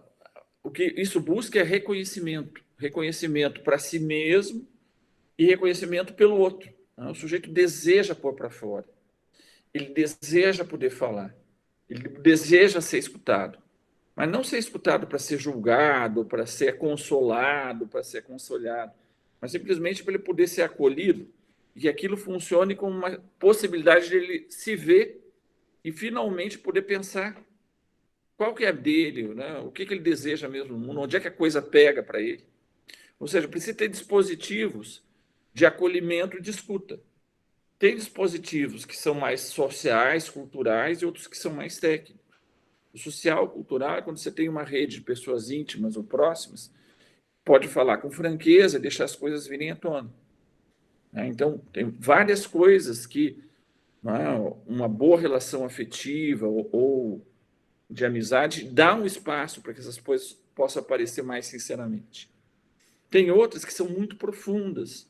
o que isso busca é reconhecimento. Reconhecimento para si mesmo e reconhecimento pelo outro. Né? O sujeito deseja pôr para fora. Ele deseja poder falar. Ele deseja ser escutado. Mas não ser escutado para ser julgado, para ser consolado, para ser consolado. Mas simplesmente para ele poder ser acolhido e que aquilo funcione como uma possibilidade de ele se ver e finalmente poder pensar qual que é a dele, né? O que ele deseja mesmo no mundo, onde é que a coisa pega para ele. Ou seja, precisa ter dispositivos de acolhimento e de escuta. Tem dispositivos que são mais sociais, culturais, e outros que são mais técnicos. O social, cultural, é quando você tem uma rede de pessoas íntimas ou próximas, pode falar com franqueza e deixar as coisas virem à tona. Então, tem várias coisas que uma boa relação afetiva ou de amizade dá um espaço para que essas coisas possam aparecer mais sinceramente. Tem outras que são muito profundas,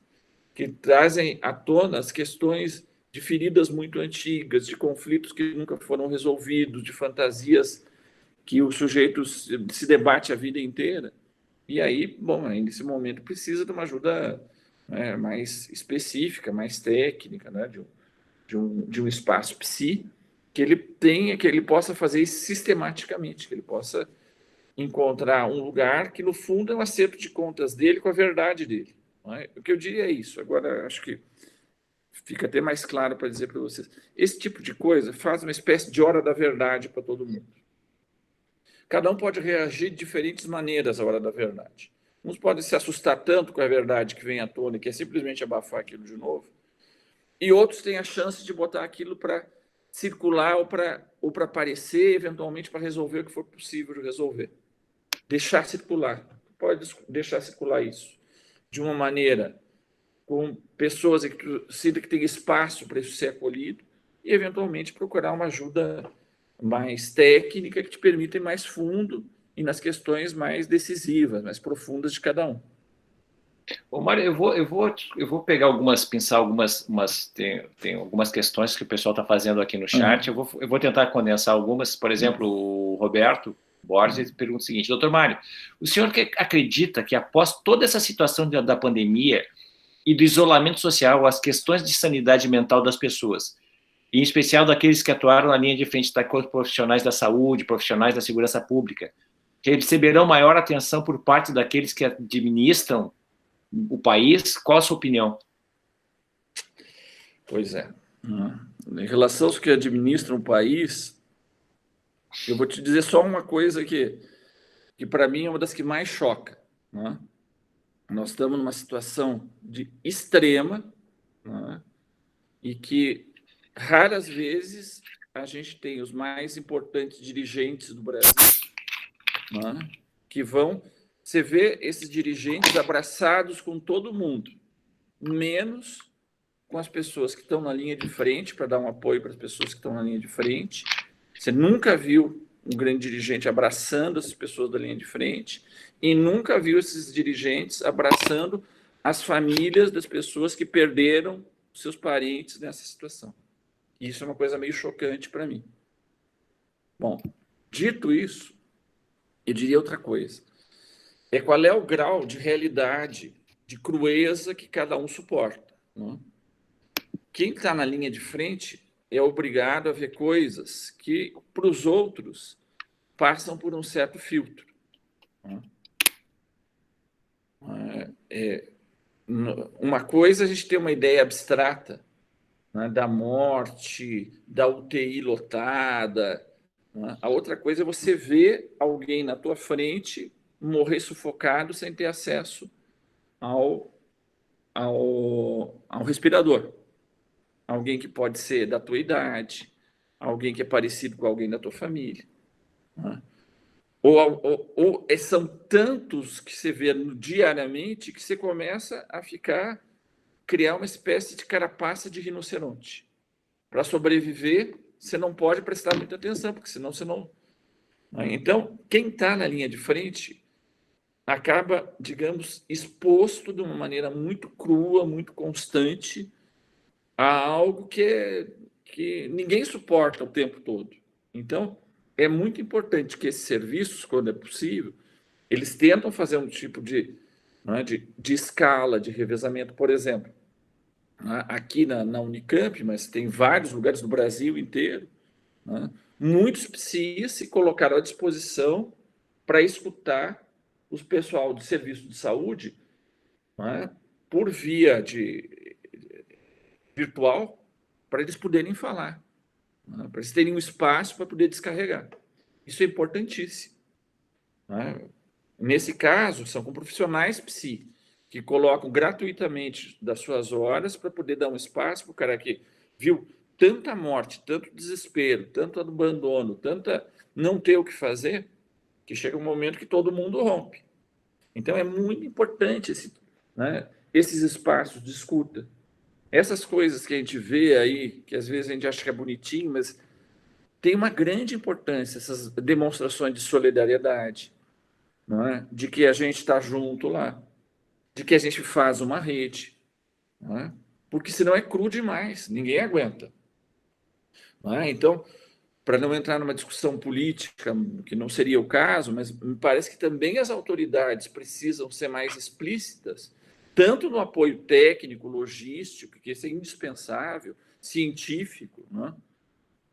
que trazem à tona as questões de feridas muito antigas, de conflitos que nunca foram resolvidos, de fantasias que o sujeito se debate a vida inteira. E aí, bom, nesse momento precisa de uma ajuda mais específica, mais técnica, né, de um espaço psi, que ele tenha, que ele possa fazer isso sistematicamente, que ele possa encontrar um lugar que, no fundo, é um acerto de contas dele com a verdade dele. Não é? O que eu diria é isso. Agora, acho que fica até mais claro para dizer para vocês. Esse tipo de coisa faz uma espécie de hora da verdade para todo mundo. Cada um pode reagir de diferentes maneiras à hora da verdade. Uns podem se assustar tanto com a verdade que vem à tona, que é simplesmente abafar aquilo de novo, e outros têm a chance de botar aquilo para circular ou para aparecer, eventualmente para resolver o que for possível de resolver. Deixar circular. Pode deixar circular isso de uma maneira com pessoas que sinta que tem espaço para isso ser acolhido e, eventualmente, procurar uma ajuda mais técnica que te permita ir mais fundo e nas questões mais decisivas, mais profundas de cada um. Ô, Mário, eu vou pegar pensar tem algumas questões que o pessoal está fazendo aqui no chat, eu vou tentar condensar algumas. Por exemplo, o Roberto Borges pergunta o seguinte: doutor Mário, o senhor acredita que após toda essa situação da pandemia e do isolamento social, as questões de sanidade mental das pessoas, em especial daqueles que atuaram na linha de frente da profissionais da saúde, profissionais da segurança pública, receberão maior atenção por parte daqueles que administram o país? Qual a sua opinião? Pois é. Em relação aos que administram o país, eu vou te dizer só uma coisa que para mim é uma das que mais choca. Né? Nós estamos numa situação de extrema, né? E que raras vezes a gente tem os mais importantes dirigentes do Brasil, né? Que vão... Você vê esses dirigentes abraçados com todo mundo, menos com as pessoas que estão na linha de frente, para dar um apoio para as pessoas que estão na linha de frente. Você nunca viu um grande dirigente abraçando as pessoas da linha de frente e nunca viu esses dirigentes abraçando as famílias das pessoas que perderam seus parentes nessa situação. Isso é uma coisa meio chocante para mim. Bom, dito isso, eu diria outra coisa. Qual é o grau de realidade, de crueza que cada um suporta. Né? Quem está na linha de frente é obrigado a ver coisas que, para os outros, passam por um certo filtro. Uma coisa, a gente tem uma ideia abstrata, né, da morte, da UTI lotada. Né? A outra coisa é você ver alguém na tua frente morrer sufocado sem ter acesso ao respirador. Alguém que pode ser da tua idade, alguém que é parecido com alguém da tua família. Né? Ou são tantos que você vê diariamente que você começa a criar uma espécie de carapaça de rinoceronte. Para sobreviver, você não pode prestar muita atenção, porque senão você não... Então, quem está na linha de frente acaba, digamos, exposto de uma maneira muito crua, muito constante, a algo que ninguém suporta o tempo todo. Então, é muito importante que esses serviços, quando é possível, eles tentam fazer um tipo de escala, de revezamento. Por exemplo, aqui na Unicamp, mas tem vários lugares do Brasil inteiro, muitos psis se colocaram à disposição para escutar os pessoal do serviço de saúde, por via virtual para eles poderem falar, né? Para eles terem um espaço para poder descarregar. Isso é importantíssimo, né? Nesse caso, são com profissionais psi, que colocam gratuitamente das suas horas para poder dar um espaço para o cara que viu tanta morte, tanto desespero, tanto abandono, tanta não ter o que fazer, que chega um momento que todo mundo rompe. Então, é muito importante né, esses espaços de escuta. Essas coisas que a gente vê aí, que às vezes a gente acha que é bonitinho, mas tem uma grande importância, essas demonstrações de solidariedade, não é? De que a gente está junto lá, de que a gente faz uma rede, não é? Porque senão é cru demais, ninguém aguenta. Não é? Então, para não entrar numa discussão política, que não seria o caso, mas me parece que também as autoridades precisam ser mais explícitas, tanto no apoio técnico, logístico, que isso é indispensável, científico, né?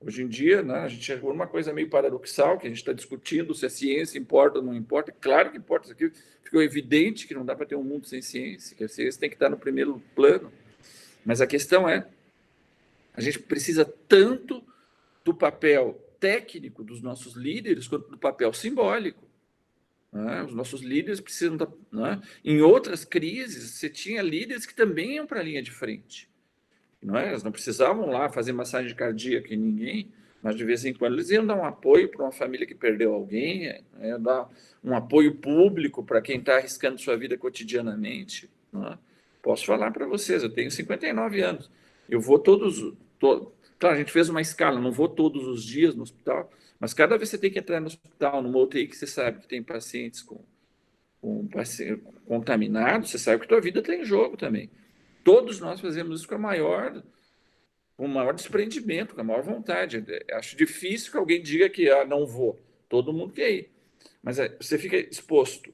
Hoje em dia, né, a gente chegou numa coisa meio paradoxal, que a gente está discutindo se a ciência importa ou não importa. Claro que importa, isso aqui ficou evidente que não dá para ter um mundo sem ciência, que a ciência tem que estar no primeiro plano. Mas a questão é, a gente precisa tanto do papel técnico dos nossos líderes quanto do papel simbólico, né? Os nossos líderes precisam... né? Em outras crises, você tinha líderes que também iam para a linha de frente. Não é? Eles não precisavam lá fazer massagem cardíaca em ninguém, mas de vez em quando eles iam dar um apoio para uma família que perdeu alguém, dar um apoio público para quem está arriscando sua vida cotidianamente. Não é? Posso falar para vocês, eu tenho 59 anos, eu vou claro, a gente fez uma escala, não vou todos os dias no hospital, mas cada vez que você tem que entrar no hospital, numa UTI que você sabe que tem pacientes com contaminados, você sabe que a tua vida está em jogo também. Todos nós fazemos isso com o maior desprendimento, com a maior vontade. Acho difícil que alguém diga que não vou. Todo mundo quer ir. Mas você fica exposto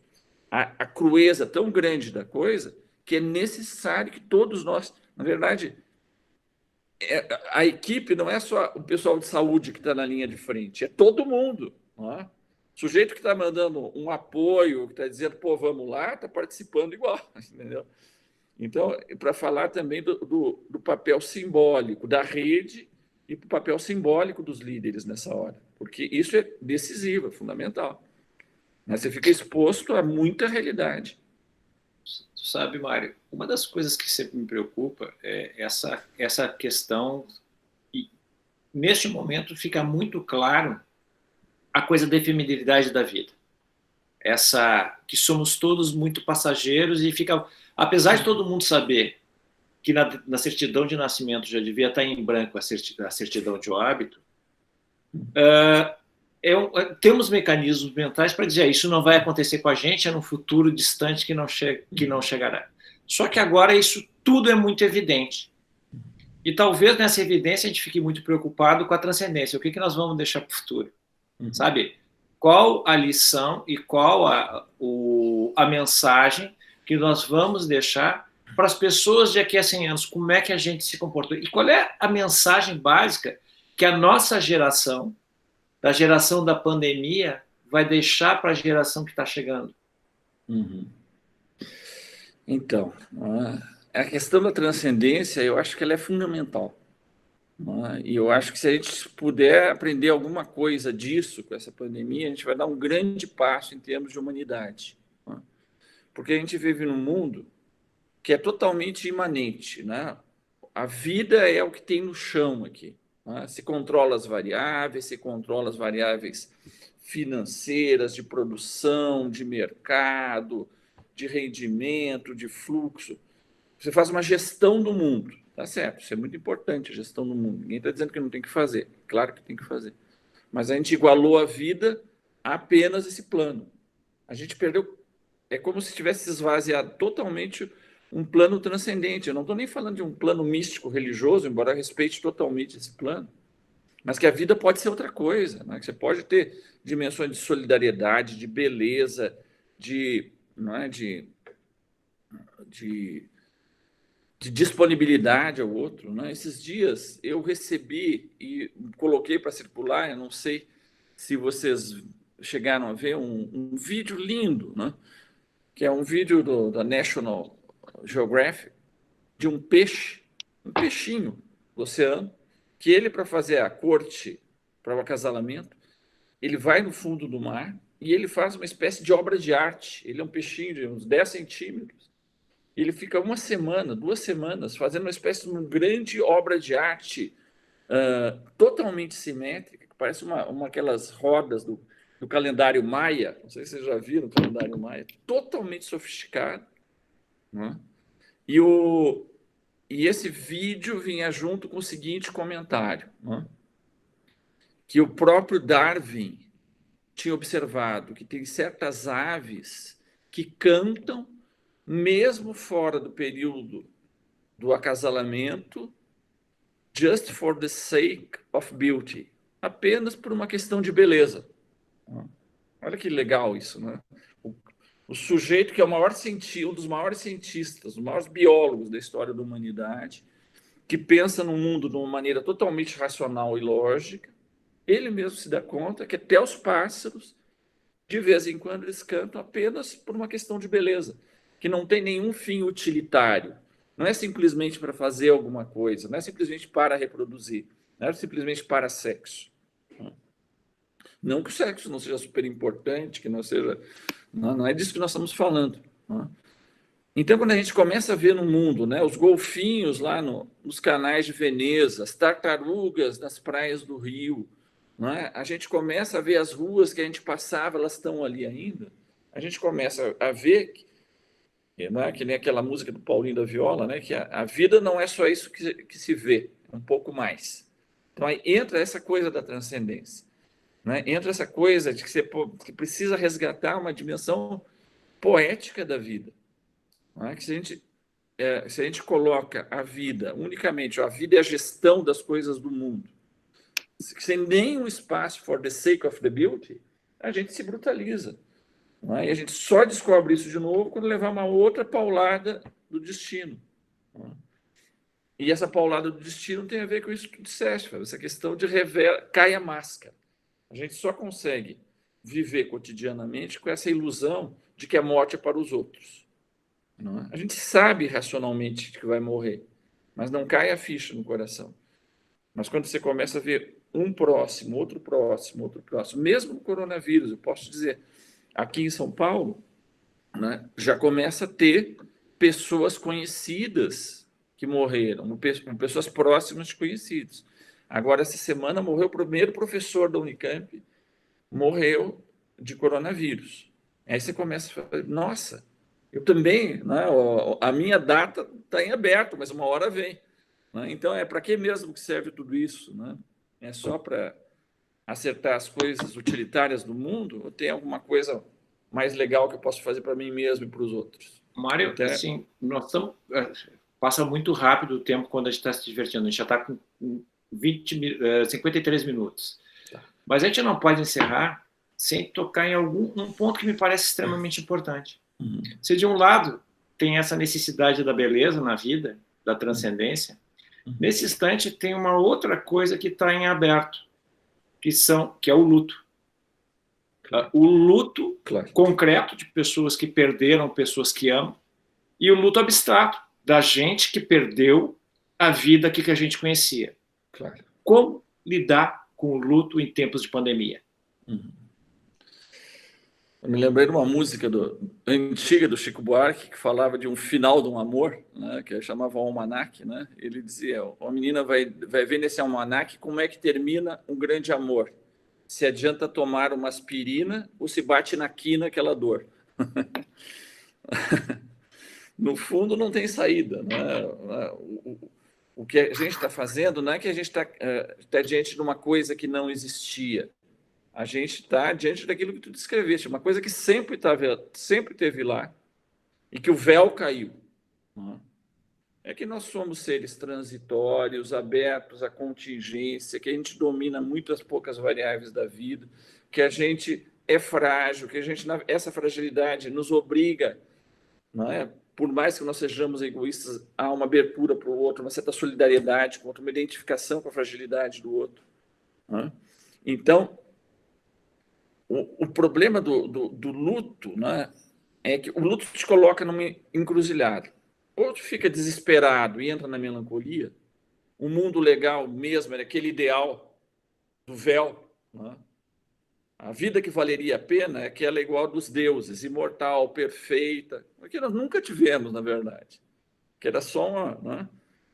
à crueza tão grande da coisa que é necessário que todos nós... Na verdade, a equipe não é só o pessoal de saúde que está na linha de frente, é todo mundo. Não é? O sujeito que está mandando um apoio, que está dizendo, pô, vamos lá, está participando igual. Entendeu? Então, para falar também do papel simbólico da rede e do papel simbólico dos líderes nessa hora, porque isso é decisivo, é fundamental. Mas você fica exposto a muita realidade. Tu sabe, Mário, uma das coisas que sempre me preocupa é essa questão, e neste momento fica muito claro a coisa da efemeridade da vida. Que somos todos muito passageiros e fica... Apesar de todo mundo saber que na certidão de nascimento já devia estar em branco a certidão de óbito, temos mecanismos mentais para dizer isso não vai acontecer com a gente, é num futuro distante que não chegará. Só que agora isso tudo é muito evidente. E talvez nessa evidência a gente fique muito preocupado com a transcendência. O que nós vamos deixar para o futuro? Sabe? Qual a lição e qual a mensagem que nós vamos deixar para as pessoas de aqui a 100 anos? Como é que a gente se comportou? E qual é a mensagem básica que a nossa geração, da geração da pandemia, vai deixar para a geração que está chegando? Uhum. Então, a questão da transcendência, eu acho que ela é fundamental. E eu acho que se a gente puder aprender alguma coisa disso com essa pandemia, a gente vai dar um grande passo em termos de humanidade. Porque a gente vive num mundo que é totalmente imanente, né? A vida é o que tem no chão aqui. Né? Se controla as variáveis financeiras, de produção, de mercado, de rendimento, de fluxo. Você faz uma gestão do mundo, tá certo? Isso é muito importante, a gestão do mundo. Ninguém está dizendo que não tem que fazer, claro que tem que fazer. Mas a gente igualou a vida a apenas esse plano. A gente perdeu... É como se tivesse esvaziado totalmente um plano transcendente. Eu não estou nem falando de um plano místico religioso, embora eu respeite totalmente esse plano, mas que a vida pode ser outra coisa, né? Que você pode ter dimensões de solidariedade, de beleza, não é? de disponibilidade ao outro. Né? Esses dias eu recebi e coloquei para circular, eu não sei se vocês chegaram a ver um vídeo lindo, né? Que é um vídeo da National Geographic, de um peixe um peixinho do oceano, que ele, para fazer a corte, para o acasalamento, ele vai no fundo do mar e ele faz uma espécie de obra de arte. Ele é um peixinho de uns 10 centímetros. Ele fica uma semana, 2 semanas, fazendo uma espécie de uma grande obra de arte totalmente simétrica, que parece aquelas rodas do calendário maia. Não sei se vocês já viram o calendário maia. Totalmente sofisticado. Né? E esse vídeo vinha junto com o seguinte comentário, né? Que o próprio Darwin tinha observado que tem certas aves que cantam mesmo fora do período do acasalamento, just for the sake of beauty, apenas por uma questão de beleza. Olha que legal isso, né? O sujeito que é um dos maiores cientistas, os maiores biólogos da história da humanidade, que pensa no mundo de uma maneira totalmente racional e lógica, ele mesmo se dá conta que até os pássaros, de vez em quando, eles cantam apenas por uma questão de beleza, que não tem nenhum fim utilitário. Não é simplesmente para fazer alguma coisa, não é simplesmente para reproduzir, não é simplesmente para sexo. Não que o sexo não seja super importante, que não seja... Não é disso que nós estamos falando. Então, quando a gente começa a ver no mundo, né, os golfinhos lá nos canais de Veneza, as tartarugas nas praias do Rio, né, a gente começa a ver as ruas que a gente passava, elas estão ali ainda. A gente começa a ver, né, que nem aquela música do Paulinho da Viola, né, que a vida não é só isso que se vê, um pouco mais. Então, aí entra essa coisa da transcendência. Né? Entra essa coisa de que precisa resgatar uma dimensão poética da vida. Né? Que se a gente coloca a vida unicamente, a vida é a gestão das coisas do mundo, sem nenhum espaço for the sake of the beauty, a gente se brutaliza. Né? E a gente só descobre isso de novo quando levar uma outra paulada do destino. Né? E essa paulada do destino tem a ver com isso que tu disseste, essa questão de cai a máscara. A gente só consegue viver cotidianamente com essa ilusão de que a morte é para os outros. Não é? A gente sabe racionalmente que vai morrer, mas não cai a ficha no coração. Mas quando você começa a ver um próximo, outro próximo, mesmo no coronavírus, eu posso dizer, aqui em São Paulo, né, já começa a ter pessoas conhecidas que morreram, pessoas próximas de conhecidos. Agora, essa semana, morreu o primeiro professor da Unicamp, morreu de coronavírus. Aí você começa a falar, nossa, eu também, né, a minha data está em aberto, mas uma hora vem. Né? Então, para que mesmo que serve tudo isso? Né? É só para acertar as coisas utilitárias do mundo? Ou tem alguma coisa mais legal que eu posso fazer para mim mesmo e para os outros? Mário, assim, nós estamos... Passa muito rápido o tempo quando a gente está se divertindo. A gente já está com 53 minutos. Tá. Mas a gente não pode encerrar sem tocar em um ponto que me parece extremamente importante. Se de um lado tem essa necessidade da beleza na vida, da transcendência, nesse instante tem uma outra coisa que está em aberto, que é o luto. O luto concreto de pessoas que perderam pessoas que amam e o luto abstrato da gente que perdeu a vida que a gente conhecia. Claro. Como lidar com o luto em tempos de pandemia? Eu me lembrei de uma música antiga do Chico Buarque que falava de um final de um amor, né, que chamava Almanaque. Né? Ele dizia, a menina vai ver nesse almanaque como é que termina um grande amor. Se adianta tomar uma aspirina ou se bate na quina aquela dor. No fundo, não tem saída. Né? O que a gente está fazendo não é que a gente está diante de uma coisa que não existia. A gente está diante daquilo que tu descreveste, uma coisa que sempre teve lá e que o véu caiu. É que nós somos seres transitórios, abertos à contingência, que a gente domina muitas poucas variáveis da vida, que a gente é frágil, que essa fragilidade nos obriga, não é? Por mais que nós sejamos egoístas, há uma abertura para o outro, uma certa solidariedade com o outro, uma identificação com a fragilidade do outro. Não é? Então, o problema do luto, né, é que o luto te coloca numa encruzilhada. ou tu fica desesperado e entra na melancolia. O mundo legal mesmo era aquele ideal do véu, né? A vida que valeria a pena é aquela igual dos deuses, imortal, perfeita, que nós nunca tivemos, na verdade. Que era só uma. Né?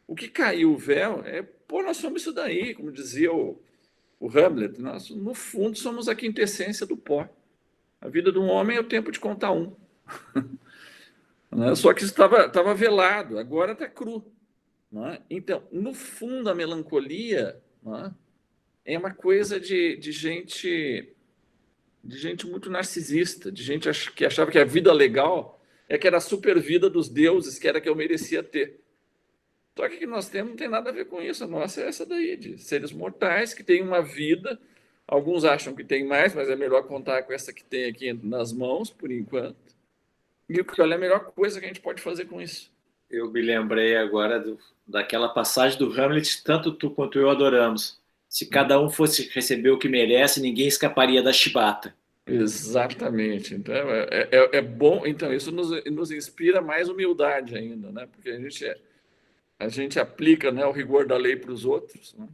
O que caiu o véu é, pô, nós somos isso daí, como dizia o Hamlet, nós, no fundo, somos a quintessência do pó. A vida de um homem é o tempo de contar um. Né? Só que isso estava velado, agora está cru. Né? Então, no fundo, a melancolia, né, é uma coisa de gente muito narcisista, de gente que achava que a vida legal é que era a super vida dos deuses, que era que eu merecia ter. Só que o que nós temos não tem nada a ver com isso. A nossa é essa daí, de seres mortais que têm uma vida. Alguns acham que tem mais, mas é melhor contar com essa que tem aqui nas mãos, por enquanto. E olha, a melhor coisa que a gente pode fazer com isso. Eu me lembrei agora daquela passagem do Hamlet, tanto tu quanto eu adoramos. Se cada um fosse receber o que merece, ninguém escaparia da chibata. Exatamente. Então, é bom. Então, isso nos inspira mais humildade ainda, né? Porque a gente aplica, né, o rigor da lei para os outros, né?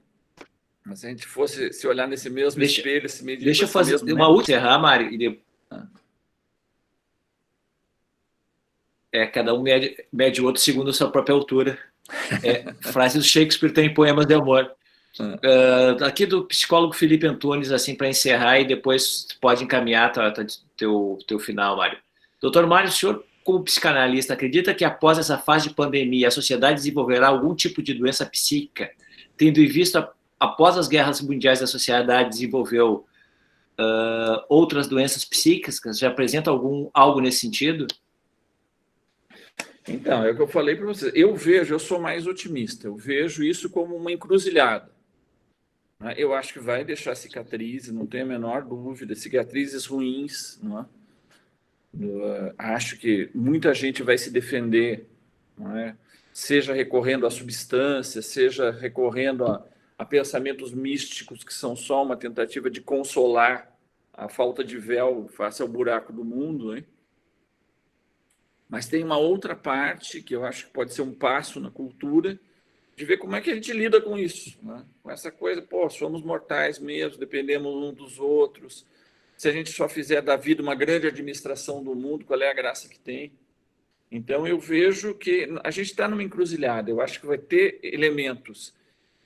Mas se a gente fosse se olhar nesse mesmo espelho, se medir. Deixa eu fazer uma última, Mari. Cada um mede o outro segundo a sua própria altura. Frase do Shakespeare tem em Poemas de Amor. Aqui do psicólogo Felipe Antunes, assim, para encerrar, e depois pode encaminhar teu final, Mário. Doutor Mário, o senhor, como psicanalista, acredita que após essa fase de pandemia a sociedade desenvolverá algum tipo de doença psíquica, tendo em vista, após as guerras mundiais, a sociedade desenvolveu outras doenças psíquicas? Já apresenta algo nesse sentido? Então, é o que eu falei para vocês. Eu sou mais otimista, eu vejo isso como uma encruzilhada. Eu acho que vai deixar cicatrizes, não tenho a menor dúvida, cicatrizes ruins. Não é? Acho que muita gente vai se defender, não é? Seja recorrendo a substâncias, seja recorrendo a pensamentos místicos que são só uma tentativa de consolar a falta de véu face ao buraco do mundo, hein? Mas tem uma outra parte que eu acho que pode ser um passo na cultura, de ver como é que a gente lida com isso, né? Com essa coisa, pô, somos mortais mesmo, dependemos uns dos outros. Se a gente só fizer da vida uma grande administração do mundo, qual é a graça que tem? Então, eu vejo que a gente está numa encruzilhada. Eu acho que vai ter elementos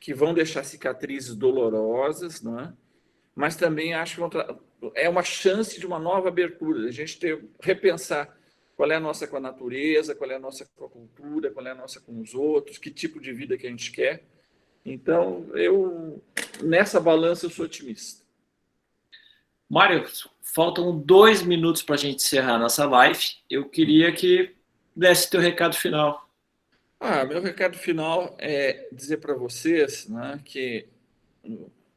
que vão deixar cicatrizes dolorosas, né? Mas também acho que é uma chance de uma nova abertura, a gente repensar qual é a nossa com a natureza, qual é a nossa com a cultura, qual é a nossa com os outros, que tipo de vida que a gente quer. Então, nessa balança, eu sou otimista. Mário, faltam 2 minutos para a gente encerrar a nossa live. Eu queria que desse teu recado final. Meu recado final é dizer para vocês, né, que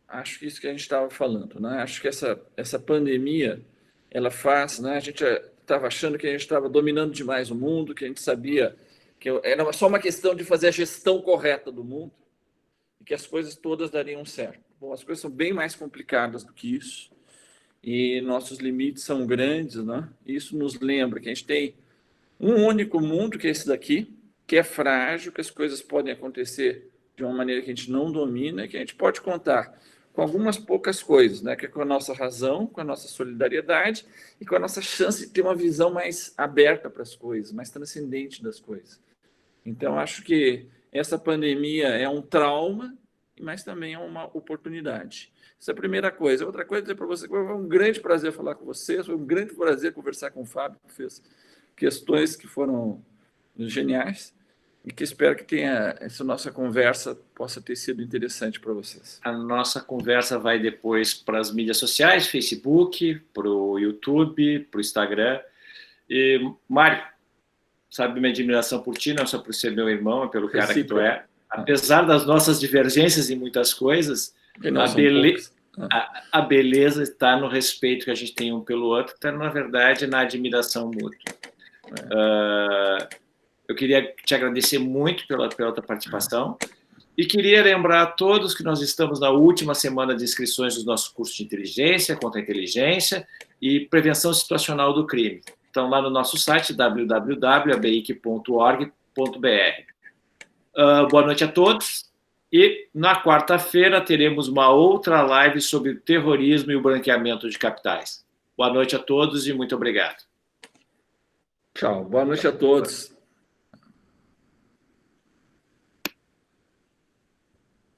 acho que isso que a gente estava falando, né? Acho que essa pandemia, ela faz, né? A gente estava achando que a gente estava dominando demais o mundo, que a gente sabia que era só uma questão de fazer a gestão correta do mundo e que as coisas todas dariam certo. Bom, as coisas são bem mais complicadas do que isso e nossos limites são grandes, né? Isso nos lembra que a gente tem um único mundo, que é esse daqui, que é frágil, que as coisas podem acontecer de uma maneira que a gente não domina e que a gente pode contar com algumas poucas coisas, né? Que é com a nossa razão, com a nossa solidariedade e com a nossa chance de ter uma visão mais aberta para as coisas, mais transcendente das coisas. Então, acho que essa pandemia é um trauma, mas também é uma oportunidade. Essa é a primeira coisa. Outra coisa é dizer para você que foi um grande prazer falar com vocês, foi um grande prazer conversar com o Fábio, que fez questões que foram geniais. E que espero que essa nossa conversa possa ter sido interessante para vocês. A nossa conversa vai depois para as mídias sociais, Facebook, para o YouTube, para o Instagram. E, Mário, sabe minha admiração por ti, não só por ser meu irmão, é pelo cara que tu é. Apesar das nossas divergências em muitas coisas, a beleza está no respeito que a gente tem um pelo outro, está, na verdade, na admiração mútua. Eu queria te agradecer muito pela tua participação e queria lembrar a todos que nós estamos na última semana de inscrições dos nossos cursos de inteligência, contra-inteligência e prevenção situacional do crime. Então, lá no nosso site, www.abic.org, Boa noite a todos. E na quarta-feira teremos uma outra live sobre terrorismo e o branqueamento de capitais. Boa noite a todos e muito obrigado. Tchau. Boa noite a todos.